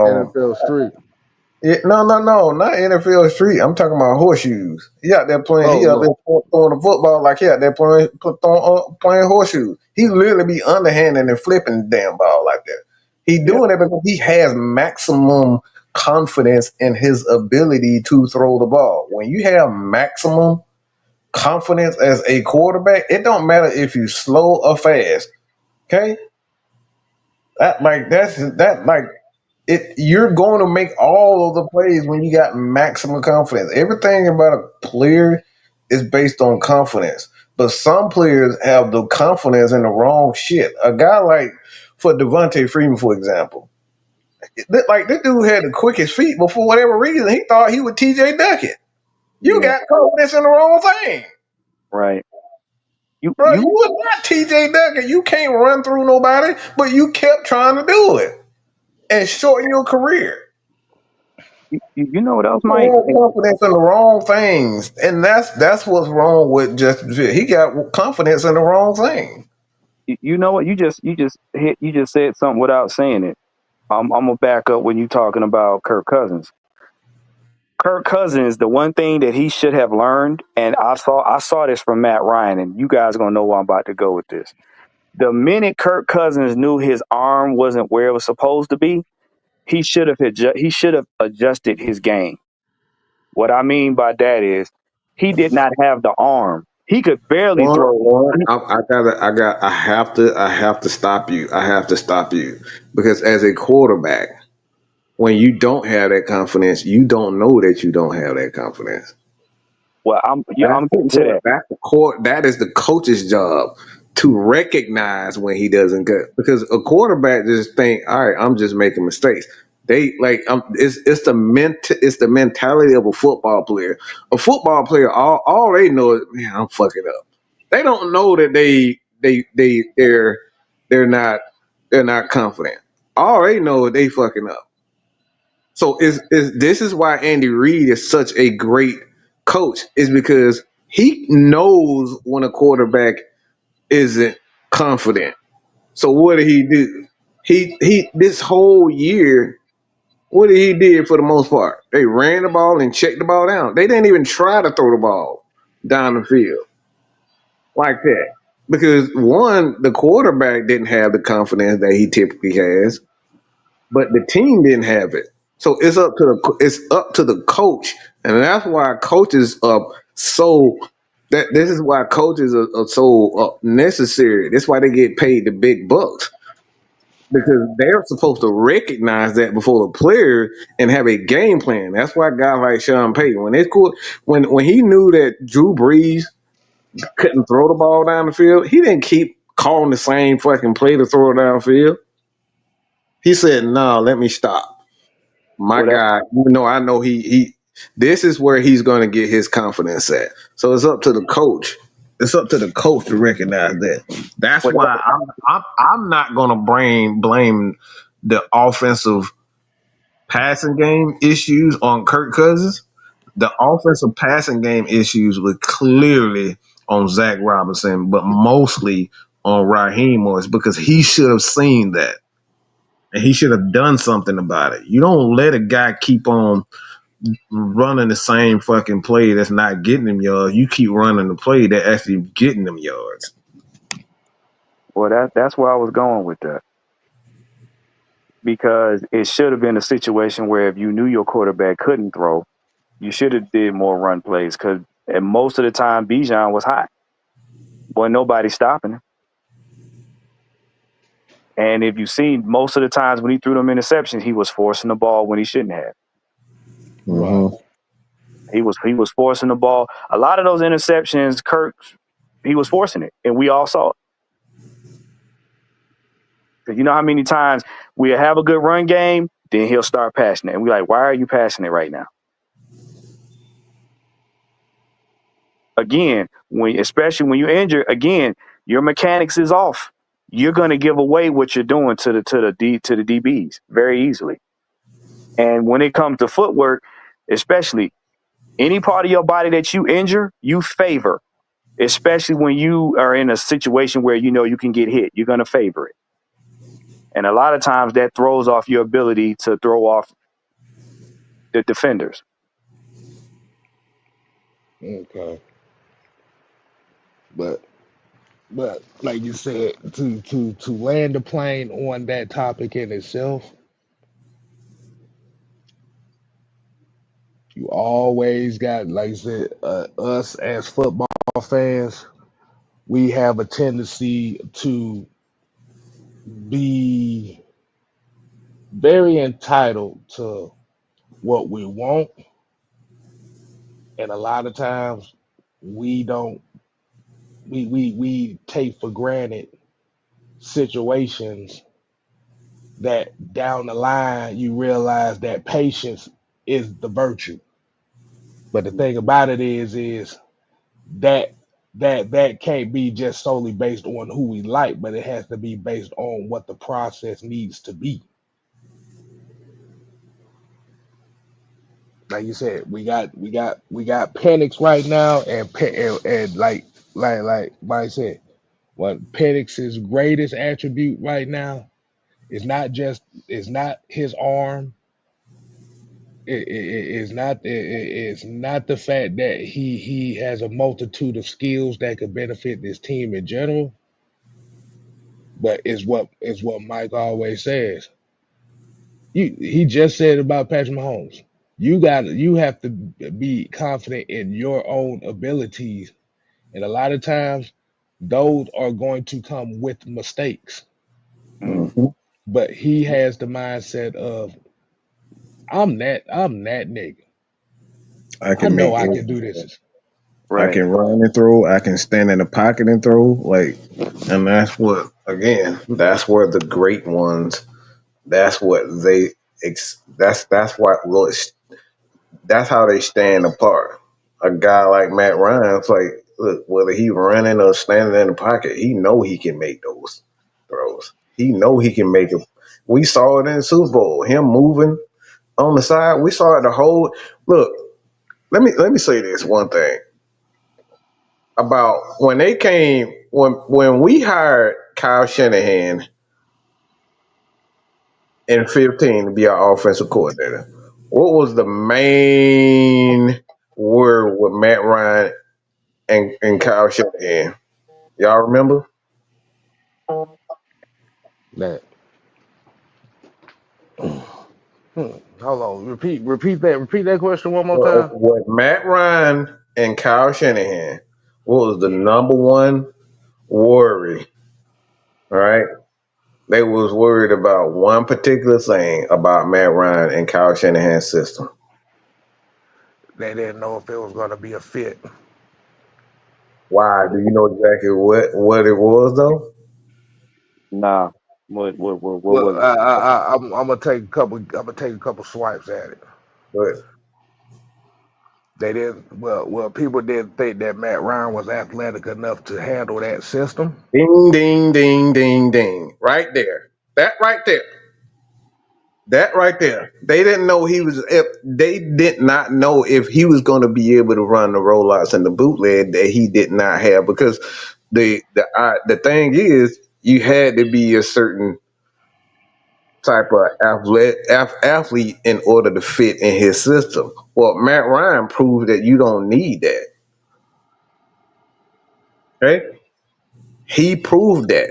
NFL Street. no, not NFL Street. I'm talking about horseshoes. He out there playing. Oh He out there no. throwing the football like he out there playing horseshoes. He literally be underhanding and flipping the damn ball like that. He Yep. doing it because he has maximum confidence in his ability to throw the ball. When you have maximum confidence as a quarterback, it don't matter if you slow or fast. Okay, that like it. You're going to make all of the plays when you got maximum confidence. Everything about a player is based on confidence, but some players have the confidence in the wrong shit. A guy like for Devontae Freeman, for example, like this dude had the quickest feet, but for whatever reason, he thought he was T.J. Duckett. You Yeah, got confidence in the wrong thing. right. You Bro, you you was not TJ Duckett. You can't run through nobody, but you kept trying to do it and shorten your career. you know what else, Mike? You have confidence in the wrong things, and that's what's wrong with Justin Fields. He got confidence in the wrong thing. You know what? You just said something without saying it. I'm gonna back up when you talking about Kirk Cousins. Kirk Cousins, the one thing that he should have learned, and I saw this from Matt Ryan, and you guys are gonna know where I'm about to go with this. The minute Kirk Cousins knew his arm wasn't where it was supposed to be, he should have adjusted his game. What I mean by that is he did not have the arm. He could barely throw. I have to stop you. I have to stop you because as a quarterback, when you don't have that confidence, you don't know that you don't have that confidence. Well, I'm getting to that. That's the core. That is the coach's job to recognize when he doesn't get because a quarterback just think, all right, I'm just making mistakes. They like it's the mentality of a football player. A football player, all they know is, man, I'm fucking up. They don't know that they're not they're not confident. All they know is they fucking up. So is this is why Andy Reid is such a great coach is because he knows when a quarterback isn't confident. So what did he do? He this whole year, what did he did for the most part? They ran the ball and checked the ball down. They didn't even try to throw the ball down the field like that. Because one, the quarterback didn't have the confidence that he typically has, but the team didn't have it. So it's up to the coach, and that's why coaches are so that this is why coaches are so necessary. That's why they get paid the big bucks because they're supposed to recognize that before the player and have a game plan. That's why guys like Sean Payton, when he knew that Drew Brees couldn't throw the ball down the field, he didn't keep calling the same fucking play to throw it downfield. He said, "No, let me stop." My Well, that, guy, even though I know he this is where he's going to get his confidence at. So it's up to the coach. It's up to the coach to recognize that. That's well, why I'm not going to blame the offensive passing game issues on Kirk Cousins. The offensive passing game issues were clearly on Zach Robinson, but mostly on Raheem Morris because he should have seen that and he should have done something about it. You don't let a guy keep on running the same fucking play that's not getting him yards. You keep running the play that actually getting them yards. that's where I was going with that because it should have been a situation where if you knew your quarterback couldn't throw, you should have did more run plays because most of the time Bijan was hot. Boy, nobody stopping him. And if you see most of the times when he threw them interceptions, he was forcing the ball when he shouldn't have. Mm-hmm. He was forcing the ball. A lot of those interceptions, Kirk, he was forcing it, and we all saw it. Because you know how many times we have a good run game, then he'll start passing it, and we're like, why are you passing it right now? Again, especially when you're injured, again, your mechanics is off. You're going to give away what you're doing to the DBs very easily. And when it comes to footwork, especially any part of your body that you injure, you favor, especially when you are in a situation where you know you can get hit. You're going to favor it. And a lot of times that throws off your ability to throw off the defenders. Okay, but like you said, to land the plane on that topic in itself, always got, like I said, us as football fans, we have a tendency to be very entitled to what we want, and a lot of times we don't we take for granted situations that down the line you realize that patience is the virtue. But the thing about it is that that can't be just solely based on who we like, but it has to be based on what the process needs to be. Like you said, we got Penix right now, and like Mike said, what Penix's greatest attribute right now is not his arm. It's not the fact that he has a multitude of skills that could benefit this team in general, but is what Mike always says. He just said about Patrick Mahomes. You have to be confident in your own abilities, and a lot of times those are going to come with mistakes. Mm-hmm. But he has the mindset of I'm that nigga. I I can know make I it. can do this. I Right. can run and throw. I can stand in the pocket and throw. Like, and that's what again. That's where the great ones. That's what they. That's what looks. That's how they stand apart. A guy like Matt Ryan, it's like, look, whether he running or standing in the pocket, he know he can make those throws. He know he can make it. We saw it in the Super Bowl. Him moving on the side. We saw it the whole. Look, let me say this one thing about when they came when we hired Kyle Shanahan in 15 to be our offensive coordinator. What was the main word with Matt Ryan and Kyle Shanahan? Y'all remember? That hold on. Repeat that question one more Well, time. with Matt Ryan and Kyle Shanahan, what was the number one worry? All right. They was worried about one particular thing about Matt Ryan and Kyle Shanahan's system. They didn't know if it was gonna be a fit. Why? Do you know exactly what it was though? Nah. What Well, was it? I'm gonna take a couple. I'm gonna take a couple swipes at it. But They didn't. Well, people didn't think that Matt Ryan was athletic enough to handle that system. ding, ding, ding, ding, ding, right there. That right there. That right there. They didn't know he was. If they did not know if he was going to be able to run the rollouts and the bootleg that he did not have, because the thing is, you had to be a certain type of athlete in order to fit in his system. Well, Matt Ryan proved that you don't need that. Okay, he proved that.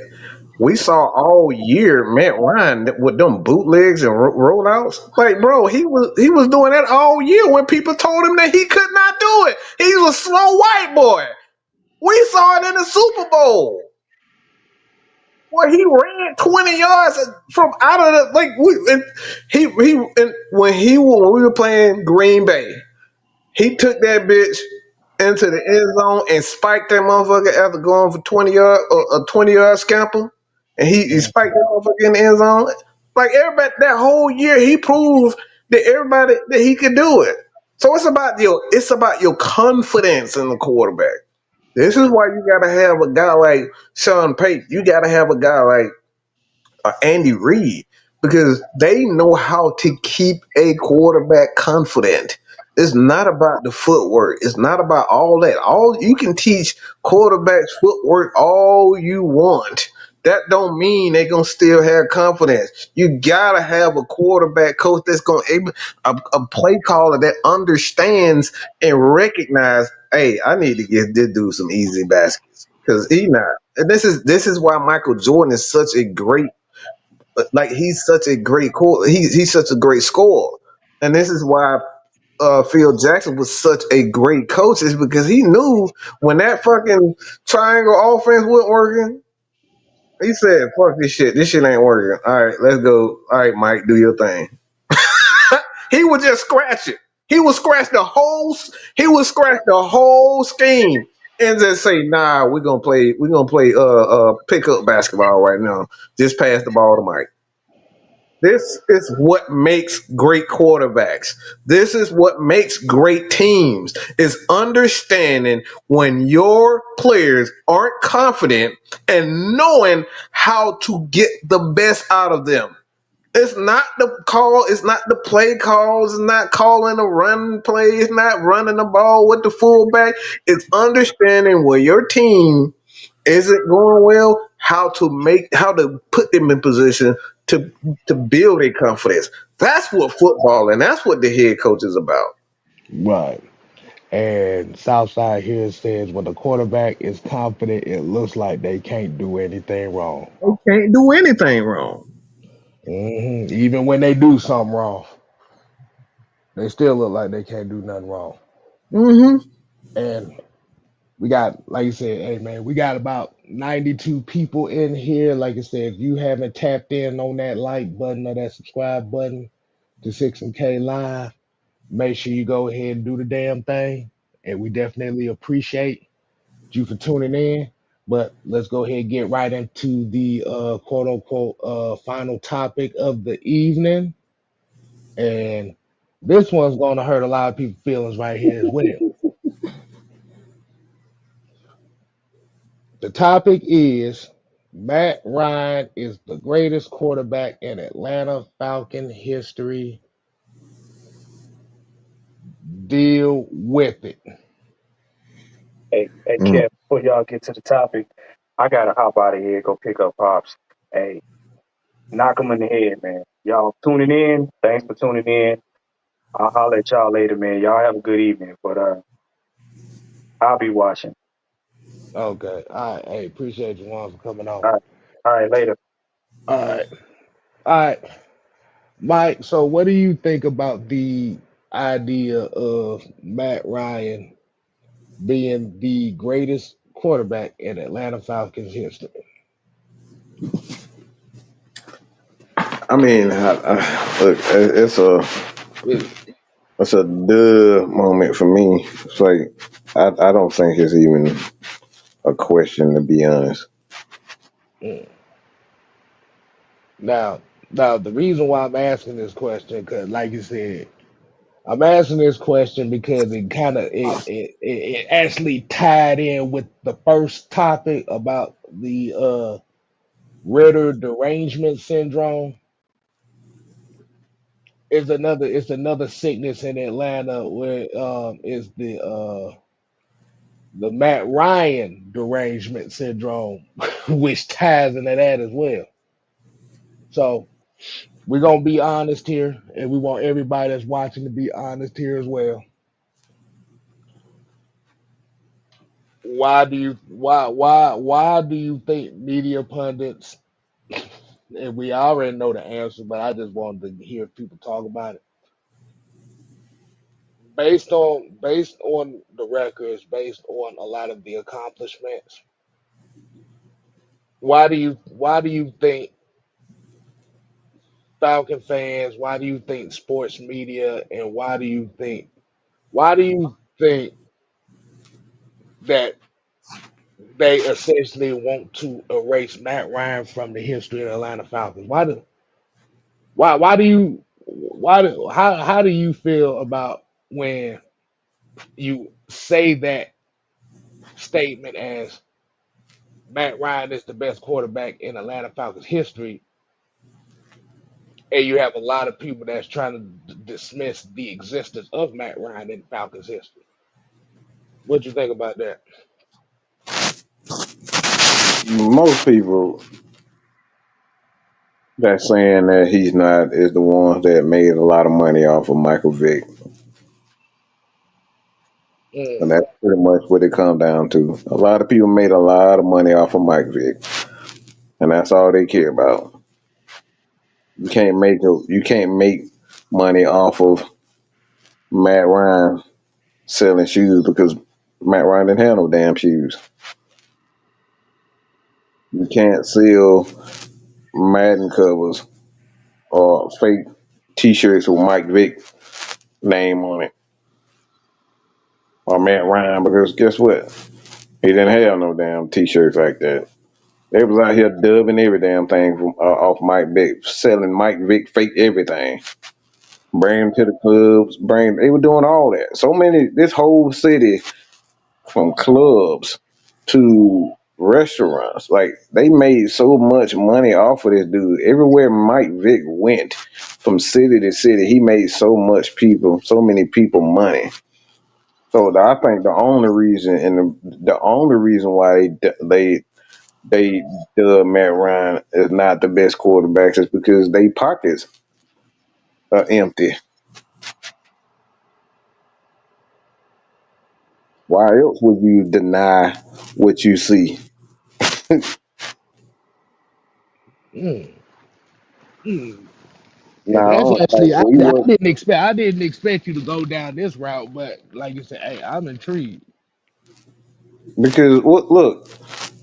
We saw all year Matt Ryan with them bootlegs and rollouts. Like, bro, he was doing that all year when people told him that he could not do it. He was a slow white boy. We saw it in the Super Bowl where he ran 20 yards from out of the like. When we were playing Green Bay, he took that bitch into the end zone and spiked that motherfucker after going for 20 yard or a 20 yard scamper, and he Mhm. spiked that motherfucker in the end zone. Like everybody, that whole year he proved that everybody that he could do it. So it's about your confidence in the quarterback. This is why you gotta have a guy like Sean Payton. You gotta have a guy like Andy Reid, because they know how to keep a quarterback confident. It's not about the footwork. It's not about all that. All you can teach quarterbacks footwork all you want. That don't mean they gonna still have confidence. You gotta have a quarterback coach that's gonna able a play caller that understands and recognize. Hey, I need to get this dude some easy baskets because he not. And this is why Michael Jordan is such a great, like he's such a great he's such a great scorer, and this is why. Phil Jackson was such a great coach is because he knew when that fucking triangle offense wasn't working. He said, "Fuck this shit. This shit ain't working. All right, let's go. All right, Mike, do your thing." He would just scratch it. He would scratch the whole. He would scratch the whole scheme and just say, "Nah, we're gonna play. We're gonna play pickup basketball right now. Just pass the ball to Mike." This is what makes great quarterbacks. This is what makes great teams. Is understanding when your players aren't confident and knowing how to get the best out of them. It's not the call. It's not the play calls. It's not calling a run play. It's not running the ball with the fullback. It's understanding where your team isn't going well. How to put them in position to to build a confidence. That's what football and that's what the head coach is about. Right. And Southside here says when the quarterback is confident, it looks like they can't do anything wrong. They can't do anything wrong. Even when they do something wrong, they still look like they can't do nothing wrong. Hmm. And we got, like you said, hey man, we got about 92 people in here. Like I said, if you haven't tapped in on that like button or that subscribe button to 6 and K Live, make sure you go ahead and do the damn thing. And we definitely appreciate you for tuning in. But let's go ahead and get right into the quote unquote final topic of the evening. And this one's going to hurt a lot of people's feelings right here as well. The topic is Matt Ryan is the greatest quarterback in Atlanta Falcon history. Deal with it. Hey, Kev, before y'all get to the topic, I gotta hop out of here, go pick up Pops. Hey, knock him in the head, man. Y'all tuning in. Thanks for tuning in. I'll holler at y'all later, man. Y'all have a good evening. But I'll be watching. Okay. All right. Hey, appreciate you one for coming on. All right, all right, later. All right. All right. Mike, so what do you think about the idea of Matt Ryan being the greatest quarterback in Atlanta Falcons history? I mean, look, It- it's a duh moment for me. It's like I don't think it's even a question to be honest. mm. Now, now the reason why I'm asking this question, because like you said, I'm asking this question because it kind of it actually tied in with the first topic about the Ritter derangement syndrome. It's another sickness in Atlanta where is the Matt Ryan derangement syndrome, which ties into that as well. So we're gonna be honest here, and we want everybody that's watching to be honest here as well. Why do you think media pundits, and we already know the answer, but I just wanted to hear people talk about it. Based on the records, based on a lot of the accomplishments, why do you think Falcon fans, why do you think sports media, and why do you think that they essentially want to erase Matt Ryan from the history of the Atlanta Falcons? How do you feel about when you say that statement as Matt Ryan is the best quarterback in Atlanta Falcons history, and you have a lot of people that's trying to dismiss the existence of Matt Ryan in Falcons history? What you think about that? Most people that's saying that he's not is the ones that made a lot of money off of Michael Vick. And Mm, that's pretty much what it comes down to. A lot of people made a lot of money off of Mike Vick, and that's all they care about. You can't make money off of Matt Ryan selling shoes because Matt Ryan didn't have no damn shoes. You can't sell Madden covers or fake T-shirts with Mike Vick name on it or Matt Ryan because guess what? He didn't have no damn T-shirts like that. They was out here dubbing every damn thing from off Mike Vick, selling Mike Vick fake everything. Bring him to the clubs. They were doing all that. So many. This whole city, from clubs to restaurants, like they made so much money off of this dude. Everywhere Mike Vick went, from city to city, he made so many people money. So I think the only reason and the only reason why they Matt Ryan is not the best quarterback is because they pockets are empty. Why else would you deny what you see? Mm, mm. And that's No, like actually we was I didn't expect you to go down this route, but like you said, hey, I'm intrigued. because look,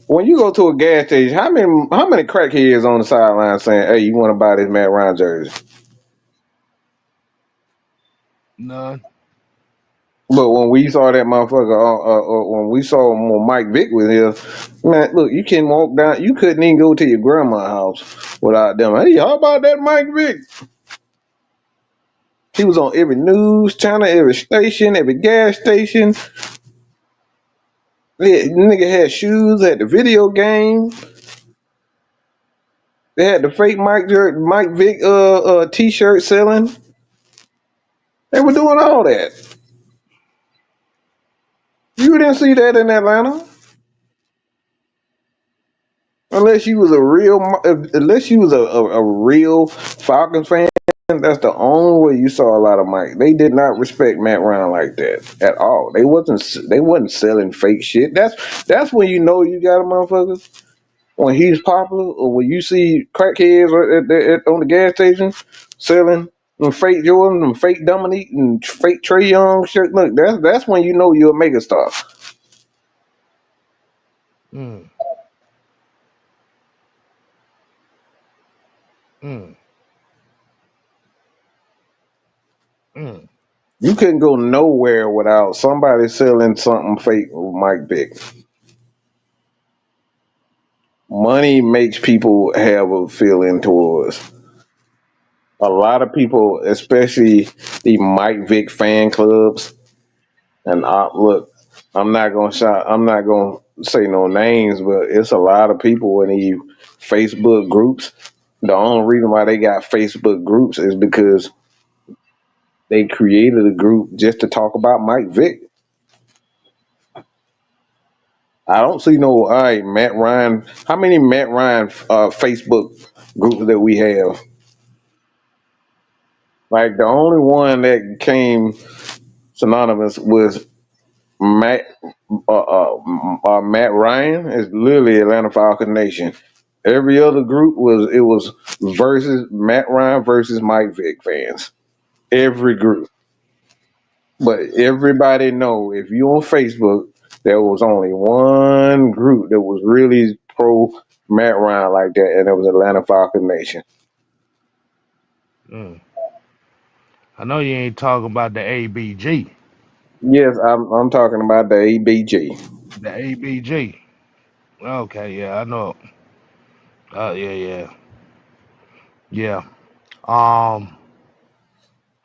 when you go to a gas station, how many crackheads on the sideline saying, "Hey, you want to buy this Matt Ryan jersey?" None. But when we saw that motherfucker, when we saw when Mike Vick was here, man, look, you can walk down, you couldn't even go to your grandma's house without them. Hey, how about that Mike Vick? He was on every news channel, every station, every gas station. Yeah, nigga had shoes, had the video game. They had the fake Mike Vick t-shirt selling. They were doing all that. You didn't see that in Atlanta unless you was unless you was a real Falcons fan. That's the only way you saw a lot of Mike. They did not respect Matt Ryan like that at all. They wasn't selling fake shit. That's when you know you got a motherfucker. When he's popular, or when you see crackheads on the gas station selling them fake Jordan, them fake Dominique, and fake Trey Young shirt. Look, that's when you know you're a megastar. Mm, mm, mm, You couldn't go nowhere without somebody selling something fake with Mike Vick. Money makes people have a feeling towards a lot of people, especially the Mike Vick fan clubs. And look, I'm not gonna say no names, but it's a lot of people in these Facebook groups. The only reason why they got Facebook groups is because they created a group just to talk about Mike Vick. I don't see no all right, Matt Ryan. How many Matt Ryan Facebook groups that we have? Like the only one that came synonymous with Matt Matt Ryan is literally Atlanta Falcons Nation. Every other group was versus Matt Ryan versus Mike Vick fans. Every group, but everybody know if you on Facebook, there was only one group that was really pro Matt Ryan like that, and it was Atlanta Falcons Nation. mm. I know you ain't talking about the ABG. Yes, I'm talking about the ABG. The ABG. Okay, yeah, I know. Yeah, yeah, yeah. Um,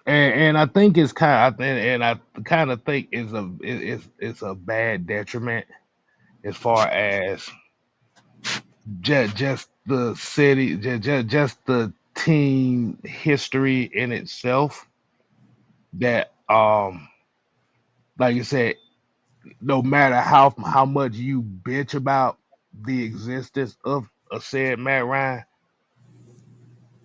and I think it's and I kind of think it's a bad detriment as far as just the city, just the team history in itself. That like you said, no matter how much you bitch about the existence of a said Matt Ryan,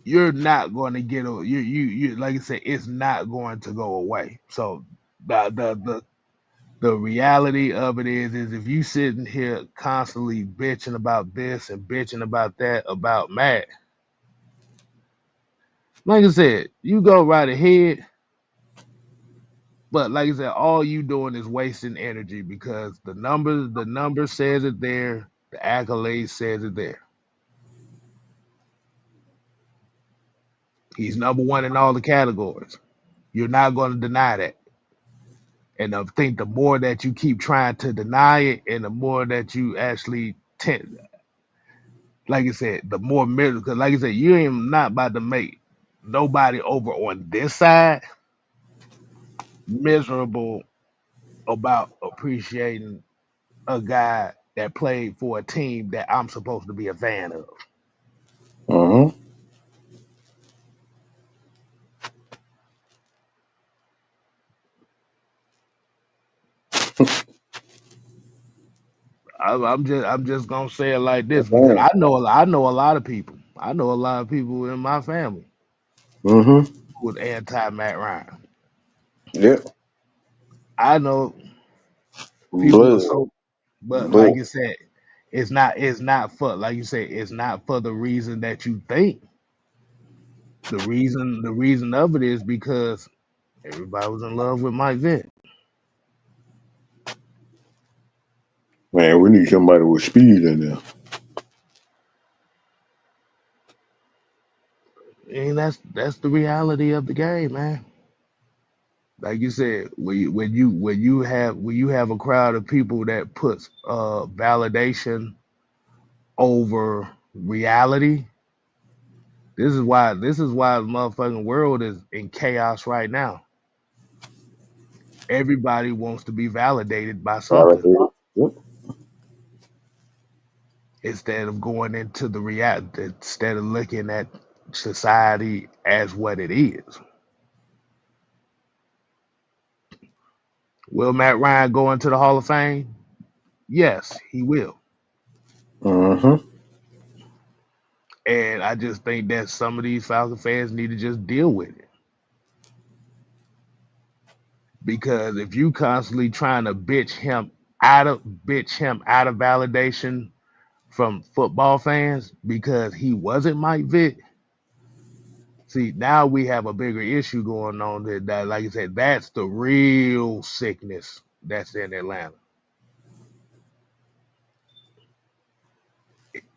you're not going to get you like I said, it's not going to go away. So the reality of it is if you sitting here constantly bitching about this and bitching about that about Matt, like I said, you go right ahead, But like I said, all you doing is wasting energy because the number says it there, the accolade says it there. He's number one in all the categories. You're not going to deny that. And I think the more that you keep trying to deny it, and the more that you actually tend, like I said, the more miserable. Because like I said, you ain't not about to make nobody over on this side miserable about appreciating a guy that played for a team that I'm supposed to be a fan of. Mm-hmm. I'm just gonna say it like this because Okay. I know a lot of people. I know a lot of people in my family Mm-hmm. who was anti Matt Ryan. Yep. I know people are But so, but but like you said, it's not for, like you said, it's not for the reason that you think. The reason of it is because everybody was in love with Mike Vick. man, we need somebody with speed in there. And that's the reality of the game, man. Like you said, when you have a crowd of people that puts validation over reality, this is why the motherfucking world is in chaos right now. Everybody wants to be validated by something Validated. Yep. instead of going into the reality, instead of looking at society as what it is. Will Matt Ryan go into the Hall of Fame? Yes, he will. Mm-hmm. And I just think that some of these Falcon fans need to just deal with it. Because if you constantly trying to bitch him out of validation from football fans because he wasn't Mike Vick, see, now we have a bigger issue going on that like I said, that's the real sickness that's in Atlanta.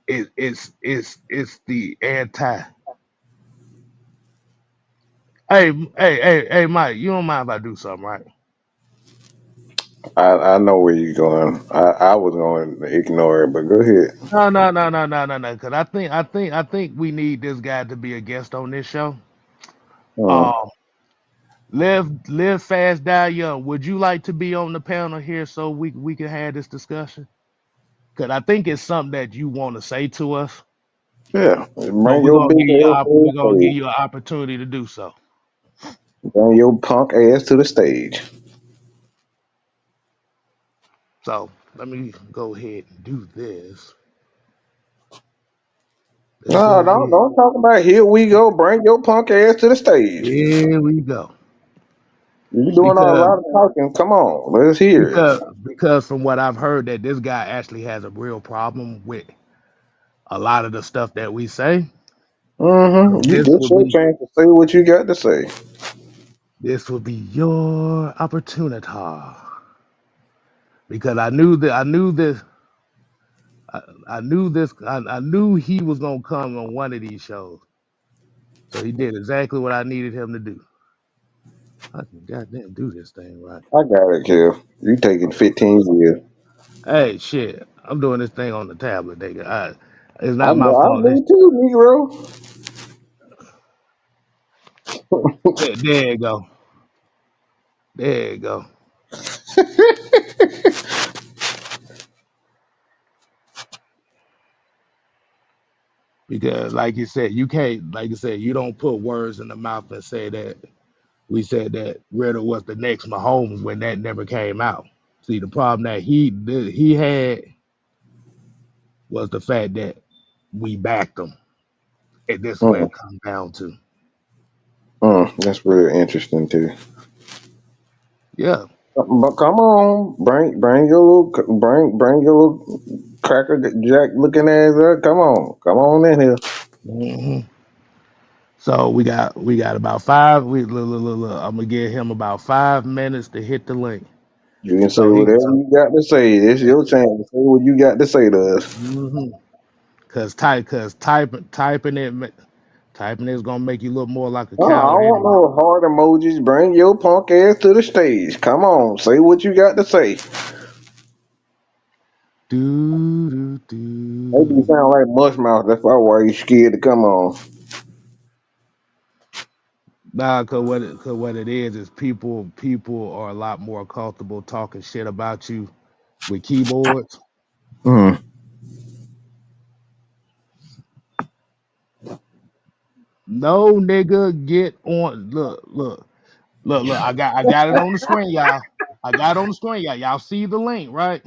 It's the anti. Hey, Mike, you don't mind if I do something, right? I know where you're going. I was going to ignore it, but go ahead. No. Because I think we need this guy to be a guest on this show. Mm. Um, live fast, die young. Would you like to be on the panel here so we can have this discussion? Because I think it's something that you want to say to us, Yeah. but Bring your big ass to the we're gonna give stage. you an opportunity to do so. Bring your punk ass to the stage. So let me go ahead and do this. Let's No, go ahead. don't talk about here we go. Bring your punk ass to the stage. Here we go. You doing all Because right talking. Come on, let's hear it. because from what I've heard that this guy actually has a real problem with a lot of the stuff that we say. So Mm-hmm. You this get will your be chance to say what you got to say. this will be your opportunity because I knew he was gonna come on one of these shows. So he did exactly what I needed him to do. I can goddamn do this thing right. I got it, Kev. You taking Hold 15 years. Hey, shit, I'm doing this thing on the tablet, nigga. It's I not my know. I fault. do too, Negro. There you go. There you go. Because, like you said, you can't. Like you said, you don't put words in the mouth and say that we said that Ritter was the next Mahomes when that never came out. See, the problem that he had was the fact that we backed him, and this is where Mm, it comes down to. that's really interesting too. Yeah. But come on, bring your little cracker jack looking ass up. Come on in here. hmm So we got about five. I'm gonna give him about 5 minutes to hit the link. You can say So he whatever so you got to say. It's your chance to say what you got to say to us. hmm typing is gonna make you look more like a Oh, I coward don't want anyway. no heart emojis. Bring your punk ass to the stage. Come on, say what you got to say. Do do Maybe you do. sound like Mushmouth. That's why you scared to come on. Nah, cause what it is people are a lot more comfortable talking shit about you with keyboards. Mm. No nigga, get on. Look. I got it on the screen, y'all. I got it on the screen, y'all. Y'all see the link, right?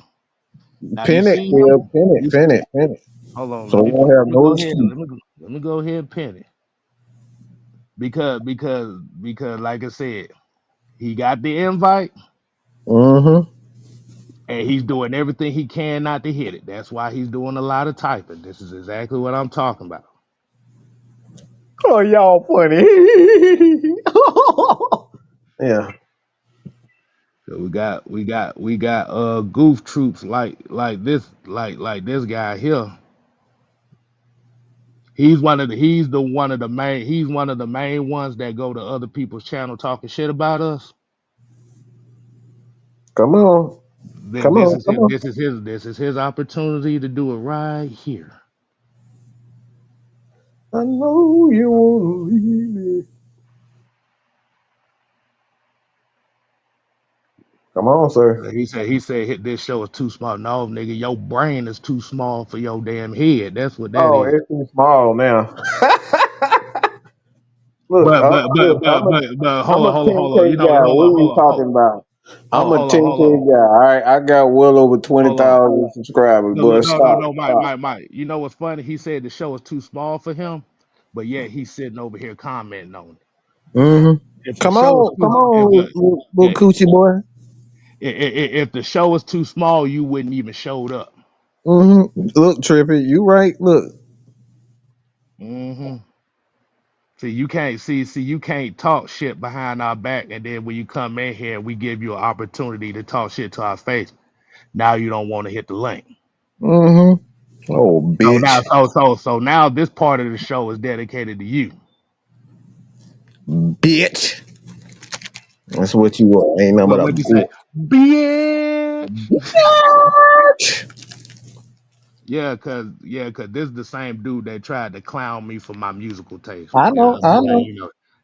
Now you Pin it, see yeah, him. pin it, You pin it, pin it. hold on. So we won't Let have me no go ahead. excuse. Let me go ahead and pin it because like I said, he got the invite Mm-hmm. and he's doing everything he can not to hit it. That's why he's doing a lot of typing. This is exactly what I'm talking about. Oh, y'all funny. Yeah. So we got goof troops like this guy here. He's one of the main ones that go to other people's channel talking shit about us. Come on. Then Come this on. is Come his on. this is his opportunity to do it right here. I know you want to leave me. Come on, sir. He said hit this show is too small. No, nigga, your brain is too small for your damn head. That's what that Oh, is. it's too small now. Look, But but but look, but but but I'm hold on, a hold on, hold on. 10K guy. What are you talking about? I'm a Hold on, hold 10K on, guy. All right, I got well over hold on. 20,000 subscribers, No, but no, no, stop, no, Mike, stop. Mike, Mike. You know what's funny? He said the show is too small for him, but yet he's sitting over here commenting on it. Mm-hmm. If the show is Come too, if on, the little yeah, coochie boy. if the show was too small, you wouldn't even showed up. Mm-hmm. Look, Trippy, you right. Look, hmm See, you can't talk shit behind our back, and then when you come in here, we give you an opportunity to talk shit to our face. Now you don't want to hit the link. mm-hmm. Oh, So now, bitch, so now this part of the show is dedicated to you. bitch. That's what you are. Ain't nothing but a What you say, bitch. bitch? Bitch. Yeah, cause this is the same dude that tried to clown me for my musical taste. I Yeah, know, I yeah, know.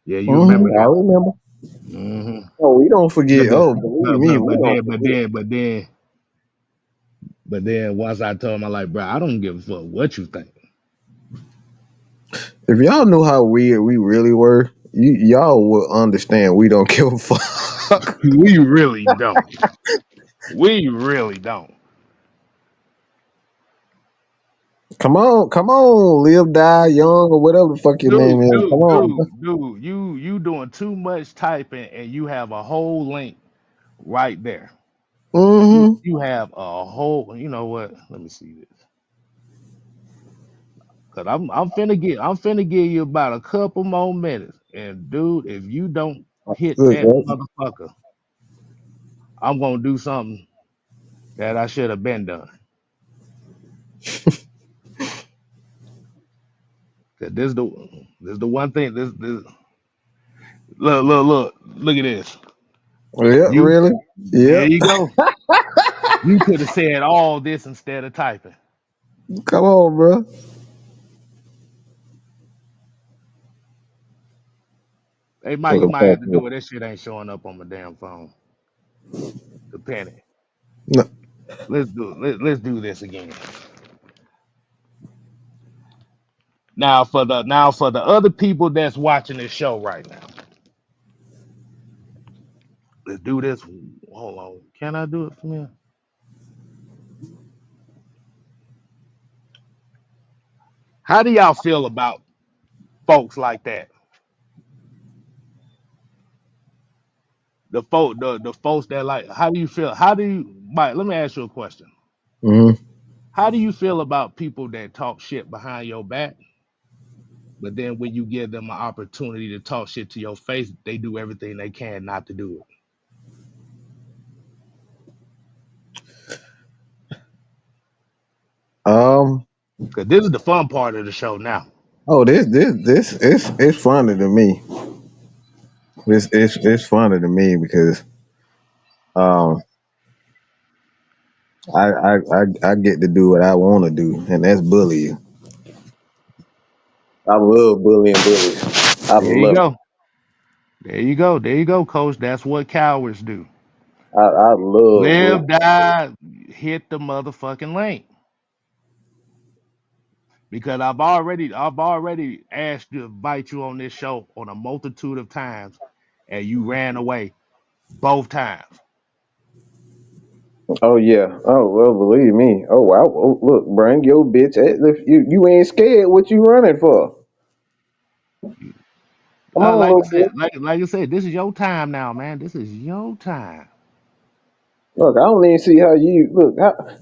yeah, you remember Mm-hmm. I him. remember. hmm Oh, we don't Yeah, forget. Oh, believe me, we don't forget. but then once I told him, I'm like, bro, I don't give a fuck what you think. If y'all knew how weird we really were, y'all would understand. We don't give a fuck. We really don't. We really don't. Come on, live, die young, or whatever the fuck your name Dude, is. Come dude, on. dude, dude, you doing too much typing and you have a whole link right there. You Mm-hmm. you have a whole, you know what? Let me see this. Cause I'm finna give you about a couple more minutes. And dude, if you don't hit Look, that motherfucker, I'm gonna do something that I should have been done. Cause this the one thing. This look at this. yeah, You really? there Yep. you go. You could have said all this instead of typing. Come on, bro. Hey Mike, What you the might have to fuck? do it. That shit ain't showing up on my damn phone. The penny. No. Let's do this again. Now for the other people that's watching this show right now. Let's do this. Hold on. Can I do it from here? How do y'all feel about folks like that? The folks that like, how do you feel? Mike, let me ask you a question. Mm-hmm. How do you feel about people that talk shit behind your back, But then when you give them an opportunity to talk shit to your face, they do everything they can not to do it. Um. Because this is the fun part of the show now. Oh, this it's funny to me. It's funny to me because um I get to do what I want to do, and that's bully you. I love bullying bullies. I There you love it. go. There you go. There you go, coach. That's what cowards do. I love Live, bullying. die, hit the motherfucking link. Because I've already asked you to invite you on this show on a multitude of times, and you ran away both times. Oh yeah. Oh well, believe me. Oh wow. Oh, look, bring your bitch. If you ain't scared, what you running for? Come on, Like I little said, bitch. like I said, this is your time now, man. This is your time. Look, I don't even see how you look.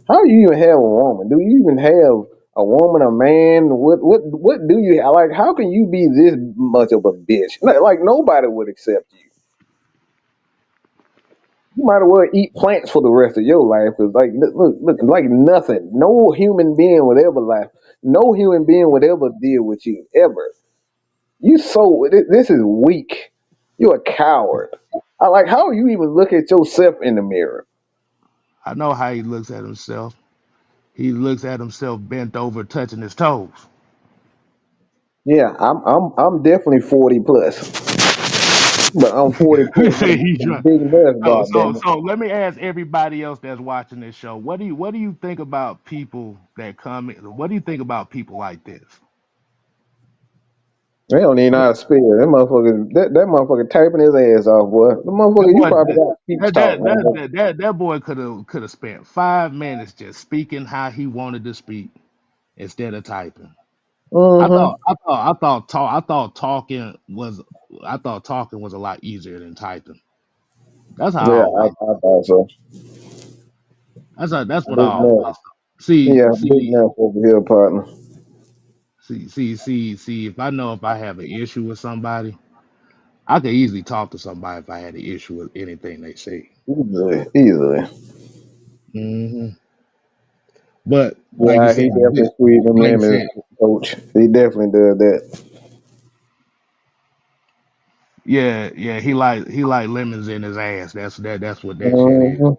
How you even have a woman? Do you even have a woman, a man? What do you like? How can you be this much of a bitch? Like nobody would accept you. You might as well eat plants for the rest of your life. Cause like look, like nothing. No human being would ever laugh. No human being would ever deal with you ever. You so this is weak. You're a coward. I like how you even look at yourself in the mirror. I know how he looks at himself. He looks at himself bent over, touching his toes. Yeah, I'm definitely 40 plus, but I'm 40 He plus with said he a drunk. big mess. So Goddamn it. so let me ask everybody else that's watching this show. What do you think about people that come in? What do you think about people like this? They don't even know how to spell. That motherfucker typing his ass off, boy. The That motherfucker, you boy, probably got speech talk. that boy could have spent 5 minutes just speaking how he wanted to speak instead of typing. I Mm-hmm. thought I thought I thought talk I thought talking was I thought talking was a lot easier than typing. That's how I Yeah, always. I thought so. That's what I Big always mess. thought. See Yeah, big see mess over here, partner. see. If I know if I have an issue with somebody, I could easily talk to somebody if I had an issue with anything they say. Easily, easily. hmm But like you Yeah, he said, definitely squeezed them like you lemons, said, coach. He definitely does that. yeah. He like lemons in his ass. That's what that shit is. Mm-hmm.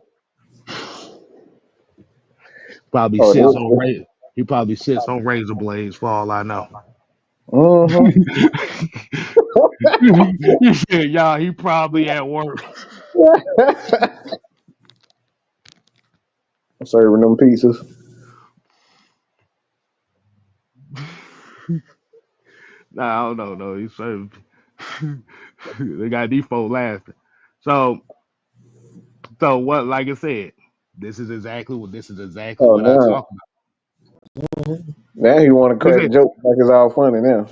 Probably Oh, sits on he probably sits on razor blades for all I know. mm-hmm. He said, y'all, he probably at work. Serving them pizzas. Nah, I don't know. No, he said they got these folks laughing. So, so what? Like I said, this is exactly Oh, what I now, talk about. now he want to Is crack it? jokes like it's all funny now.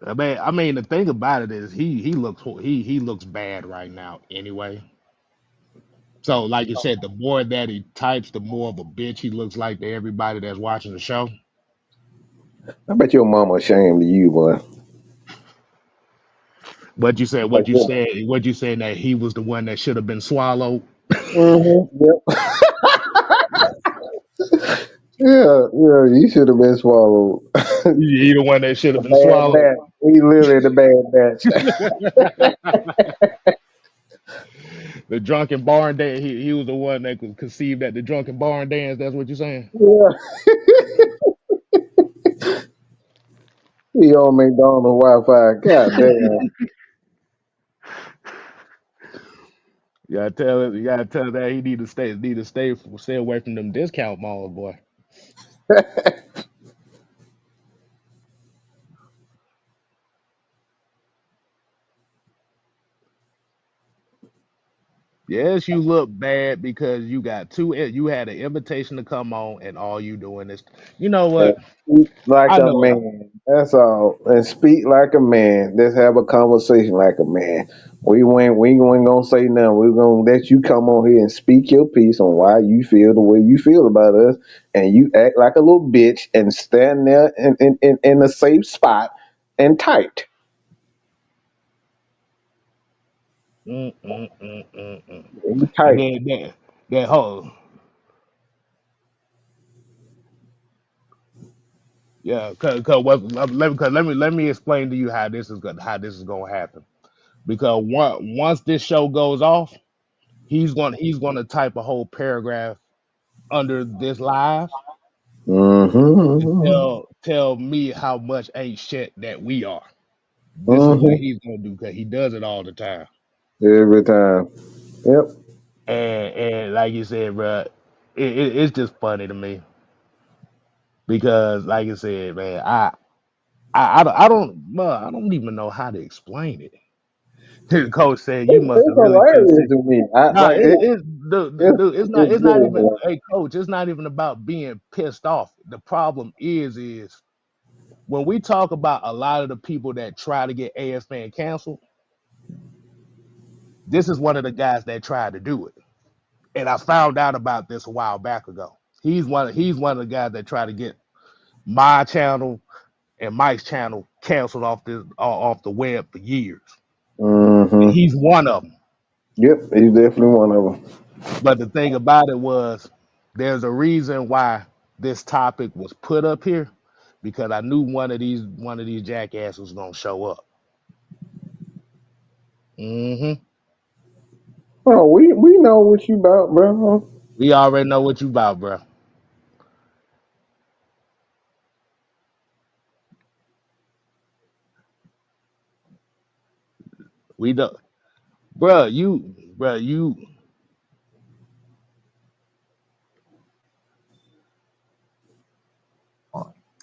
I mean, the thing about it is he looks bad right now anyway. So, like you said, the more that he types, the more of a bitch he looks like to everybody that's watching the show. I bet your mama ashamed of you, boy. What you said, Like, what you said that he was the one that should have been swallowed. mm-hmm. Yep. Yeah, you should have been swallowed. He the one that should have A been bad swallowed. batch. We literally the bad batch. The drunken barn dance. He was the one that could conceive at the drunken barn dance. That's what you're saying. Yeah, he on McDonald's Wi-Fi. God damn. You gotta tell that he stay away from them discount malls, boy. Yes, you look bad because you got you had an invitation to come on, and all you doing is, you know And what? speak like I a know. man. That's all. And speak like a man. Let's have a conversation like a man. We ain't gonna say nothing. We're gonna let you come on here and speak your piece on why you feel the way you feel about us, and you act like a little bitch and stand there in a safe spot and tight. Mm. You And tight. then that whole yeah, let me explain to you how this is gonna happen. Because once this show goes off, he's gonna type a whole paragraph under this live and Mm-hmm. tell me how much ain't shit that we are. This is what Mm-hmm. he's gonna do because he does it all the time. Every time. Yep. And like you said, bro, it's just funny to me because, like you said, man, I don't even know how to explain it. The coach said you must It's have really took hilarious sick. to me. I Nah, like it. it's It's not good, even, man. hey coach, it's not even about being pissed off. The problem is when we talk about a lot of the people that try to get AFN canceled, this is one of the guys that tried to do it. And I found out about this a while back ago. He's one of the guys that tried to get my channel and Mike's channel canceled off the web for years. And Mm-hmm. he's one of them. Yep, he's definitely one of them. But the thing about it was, there's a reason why this topic was put up here, because I knew one of these jackasses was gonna show up. Oh, we know what you about, bro. We already know what you about, bro. We don't, bro. You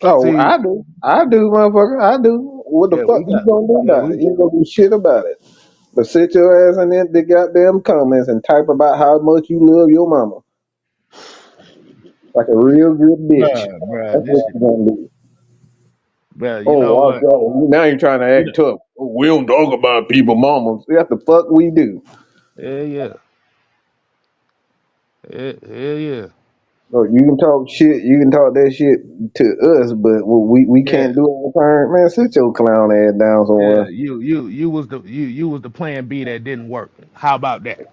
Oh, see, I do, motherfucker, I do. What the yeah, fuck we you got, gonna do yeah, about we it? You got, ain't gonna do shit about it. But sit your ass in the goddamn comments and type about how much you love your mama, like a real good bitch. bro. That's This what shit, you gonna do. bro. You Oh, know what? now you're trying to You know, act tough. We don't talk about people mamas. That's the fuck we do. yeah, yeah. So you can talk shit, you can talk that shit to us, but we Yeah, can't do it in return. Man, sit your clown ass down yeah. somewhere. You was the plan B that didn't work. How about that?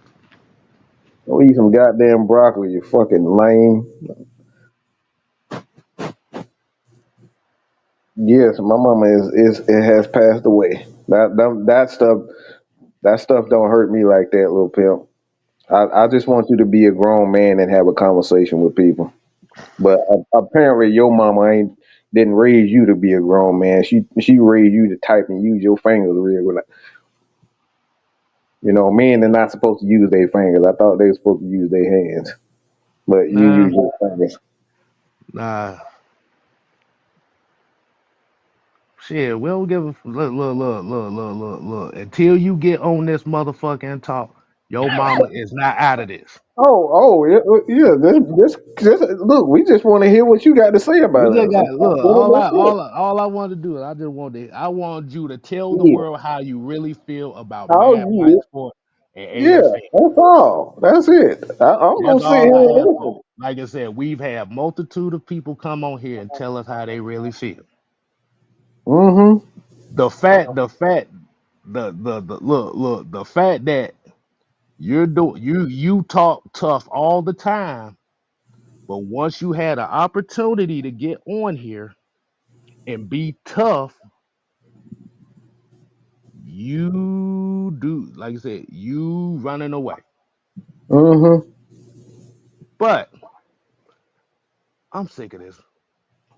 Go eat some goddamn broccoli, you fucking lame. Yes, my mama is it has passed away. That stuff don't hurt me like that, little pimp. I just want you to be a grown man and have a conversation with people. But apparently your mama ain't didn't raise you to be a grown man. She raised you to type and use your fingers real. Men are not supposed to use their fingers. I thought they were supposed to use their hands, but you Nah, use your fingers. nah. Shit, we don't give a look. Until you get on this motherfucker and talk, your mama is not out of this. Oh, yeah, yeah. This, look, we just want to hear what you got to say We about just us. got look. That's it. All I want to do is I want you to tell the Yeah. world how you really feel about Oh, Mad Mike yeah. Sport and Yeah. AFN. That's all. That's it. I'm That's gonna sit here all I and ask listen. for. Like I said, we've had multitude of people come on here and tell us how they really feel. Mm-hmm. The fact that you talk tough all the time, but once you had an opportunity to get on here and be tough, you do, like I said, you running away. Mm-hmm. But I'm sick of this.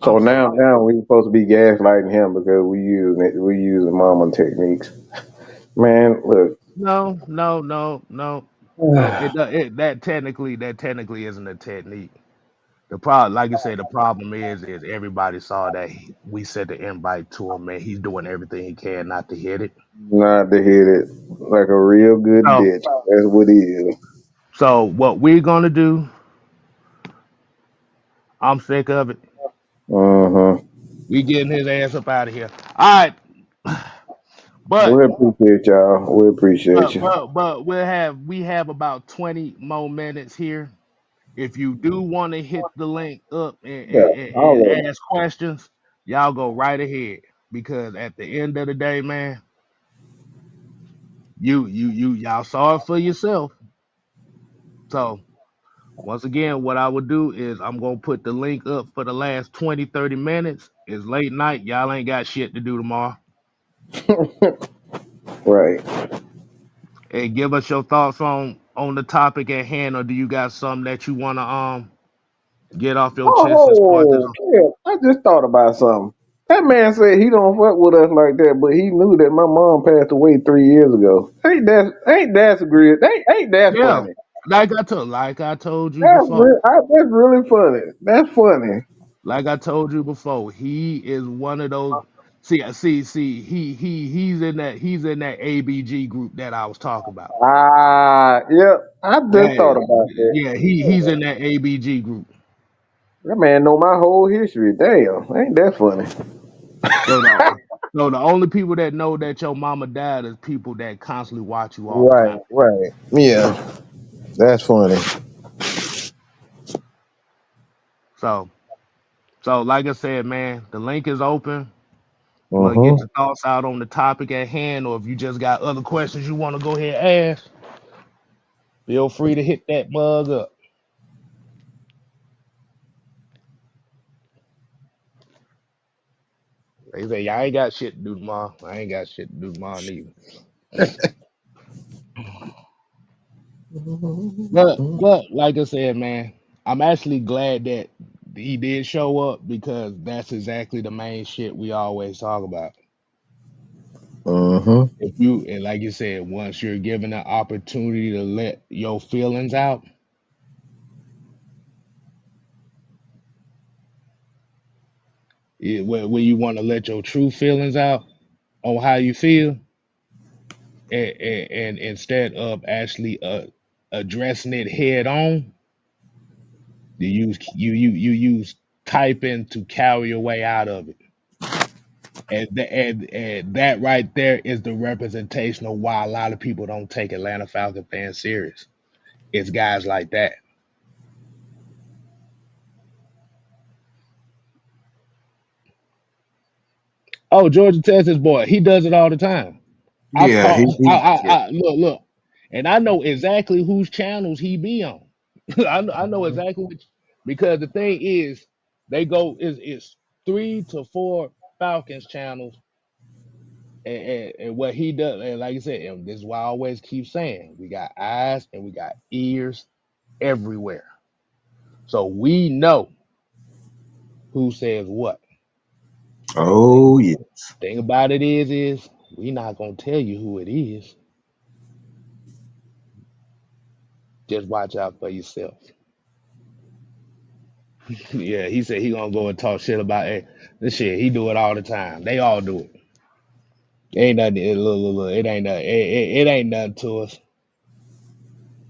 So I'm sick now, of this. now we supposed to be gaslighting him because we using mama techniques. Man, look. No. That technically isn't a technique. The problem, like you said, the problem is everybody saw that we sent the invite to him, and he's doing everything he can not to hit it. Not to hit it like a real good So, bitch. That's what it is. so what we're gonna do, I'm sick of it. Uh-huh. We getting his ass up out of here. All right, but We appreciate y'all. We appreciate you. but we have about 20 more minutes here. If you do want to hit the link up Yeah, all of and ask questions, y'all go right ahead. Because at the end of the day, man, y'all saw it for yourself. So once again, what I would do is I'm gonna put the link up for the last 20, 30 minutes. It's late night. Y'all ain't got shit to do tomorrow. them. Right. And give us your thoughts on the topic at hand, or do you got something that you wanna get off your chest as far as this? Oh, yeah. I just thought about something. That man said he don't fuck with us like that, but he knew that my mom passed away 3 years ago. Ain't that great? Ain't that Yeah, funny? like I told you before. That's really funny. That's funny. Like I told you before, he is one of those. See. He's in that ABG group that I was talking about. Yeah. I just thought And about that. yeah, he's in that ABG group. That man know my whole history. Damn, ain't that funny? So the only people that know that your mama died is people that constantly watch you all the Right, time. right. Yeah, that's funny. So like I said, man, the link is open. You want to get Uh-huh. your thoughts out on the topic at hand, or if you just got other questions you want to go ahead and ask, feel free to hit that bug up. They say y'all ain't got shit to do tomorrow. I ain't got shit to do tomorrow neither. But like I said, man, I'm actually glad that he did show up because that's exactly the main shit we always talk about. Uh-huh. If you and like you said, once you're given an opportunity to let your feelings out, when you want to let your true feelings out on how you feel, and instead of actually addressing it head on, you use typing to carry your way out of it. And that right there is the representation of why a lot of people don't take Atlanta Falcon fans serious. It's guys like that. Oh, Georgia Texas boy, he does it all the time. I've Yeah, called. yeah. I look, and I know exactly whose channels he be on. I know exactly which, because the thing is, they go is 3 to 4 Falcons channels, and what he does, and like I said, and this is why I always keep saying, we got eyes and we got ears everywhere, so we know who says what. Thing Oh yeah. thing about it is we not gonna tell you who it is. Just watch out for yourself. Yeah, he said he gonna go and talk shit about this shit. He do it all the time. They all do it. Ain't nothing. Look, it ain't nothing. It ain't nothing to us.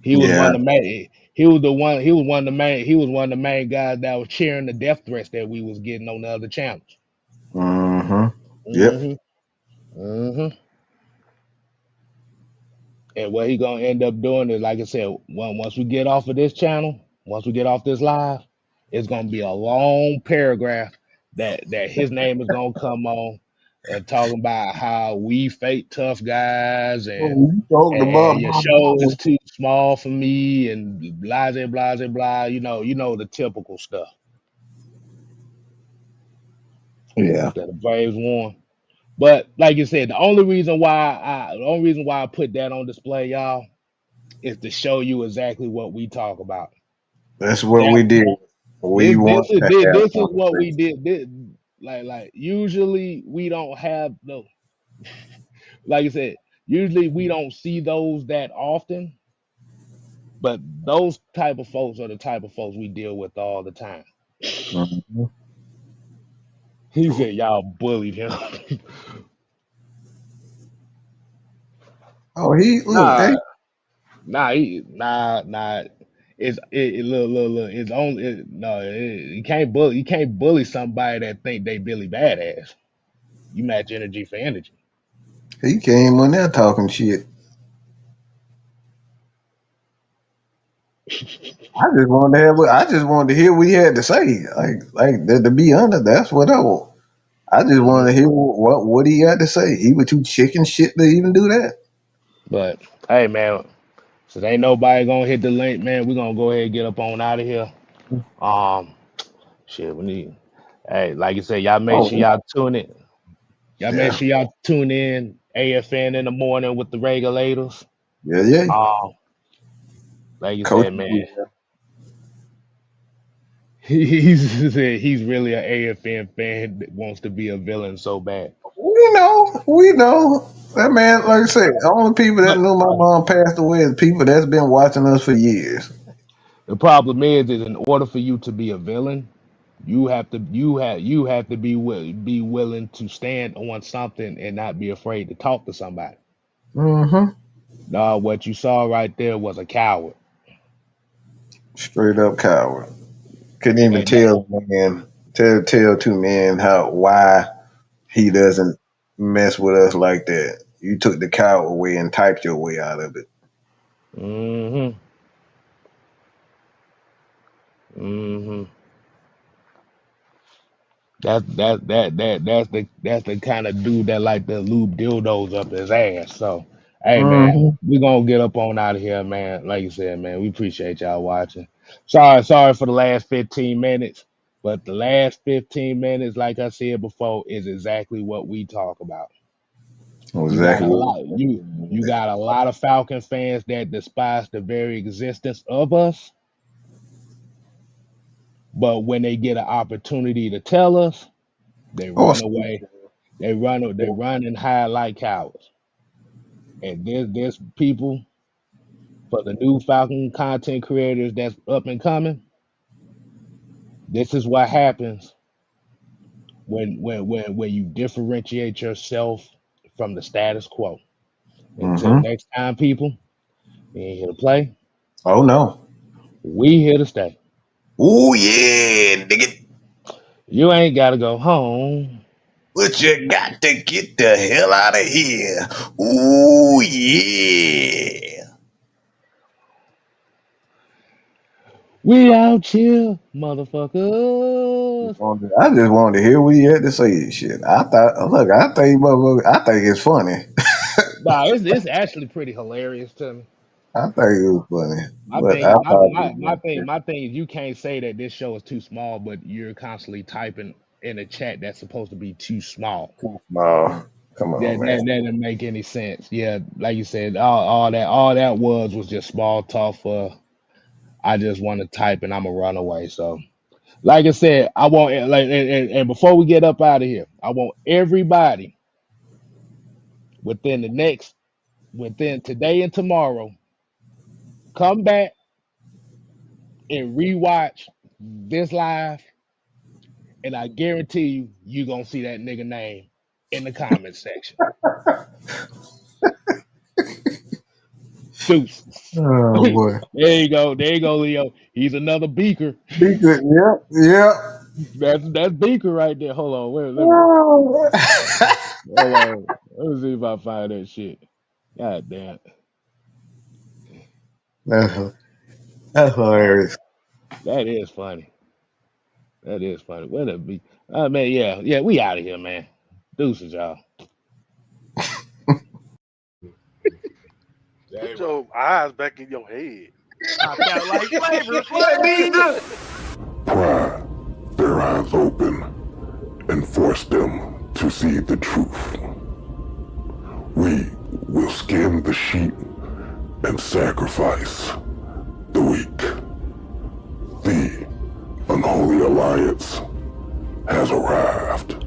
He was Yeah. one of the main. He was the one. He was one of the main. He was one of the main guys that was cheering the death threats that we was getting on the other channels. Uh-huh. Yep. hmm hmm And what he gonna end up doing is, like I said, once we get off of this channel, once we get off this live, it's gonna be a long paragraph that his name is gonna come on and talking about how we fake tough guys Oh, you talked about and your my show is mama. too small for me and blah. You know the typical stuff Yeah. that the Braves won. But like you said, the only reason why I put that on display, y'all, is to show you exactly what we talk about. That's what That we did. We want to have this is what we conversation. did. Like usually we don't have the, like I said, usually we don't see those that often, but those type of folks are the type of folks we deal with all the time. Mhm. He said y'all bullied him. Oh, he look. Nah, Hey, nah. Look. It's only no. You can't bully. You can't bully somebody that think they Billy Badass. You match energy for energy. he came on there talking shit. I just wanted to hear what he had to say. To be honest, that's what I want. I just wanted to Mhm. hear what he had to say. He was too chicken shit to even do that. But hey, man, so ain't nobody gonna hit the link, man. We gonna go ahead and get up on out of here. Um, shit, we need. Hey, like you said, y'all make sure Oh, y'all tune in. Y'all make yeah, sure y'all tune in AFN in the morning with the regulators. yeah. Um, like you Coach, said, man, he's really an AFN fan that wants to be a villain so bad. we know that man. Like I said, the only people that But knew my mom passed away is people that's been watching us for years. the problem is in order for you to be a villain, you have to be willing to stand on something and not be afraid to talk to somebody. Mm-hmm. No, what you saw right there was a coward. Straight up coward. Couldn't And even tell man, tell two men how why he doesn't mess with us like that. You took the coward way and typed your way out of it. mm-hmm, mm-hmm. That's the kind of dude that like to lube dildos up his ass. So, hey man, Mm-hmm. we gonna get up on out of here, man. Like you said, man, we appreciate y'all watching. Sorry for the last 15 minutes, but the last 15 minutes, like I said before, is exactly what we talk about. You got Exactly. a lot you got a lot of Falcon fans that despise the very existence of us, but when they get an opportunity to tell us, they Oh, run away. They run and hide like cowards. And there's people for the new Falcon content creators that's up and coming. This is what happens when you differentiate yourself from the status quo. Until mm-hmm. next time, people, we ain't here to play. Oh no. We here to stay. Oh yeah, nigga. You ain't gotta go home. But you got to get the hell out of here. Ooh yeah. We out here, motherfuckers. I just wanted to hear what he had to say and shit. I think it's funny. Nah, it's actually pretty hilarious to me. I think it was funny. My But I thing, my, thought my my thing, my thing is you can't say that this show is too small, but you're constantly typing in a chat that's supposed to be too small. no, come on, That man. that, that didn't make any sense. Yeah, like you said, all that was just small talk for I just want to type and I'm a runaway. So, like I said, I want and before we get up out of here, I want everybody within the next within today and tomorrow come back and rewatch this live. And I guarantee you gonna see that nigga name in the comment section. Deuces. Oh boy. There you go, Leo. He's another beaker. Be good. Yep. Yep. That's beaker right there. Hold on, wait, Oh. hold on. Let me see if I find that shit. God damn. that's, that's Oh, hilarious. that is funny. That is funny. What a be. Man, yeah, we out of here, man. Deuces, y'all. Put your eyes back in your head. Popped out like flavor. Pry their eyes open and force them to see the truth. We will skin the sheep and sacrifice the weak. The unholy alliance has arrived.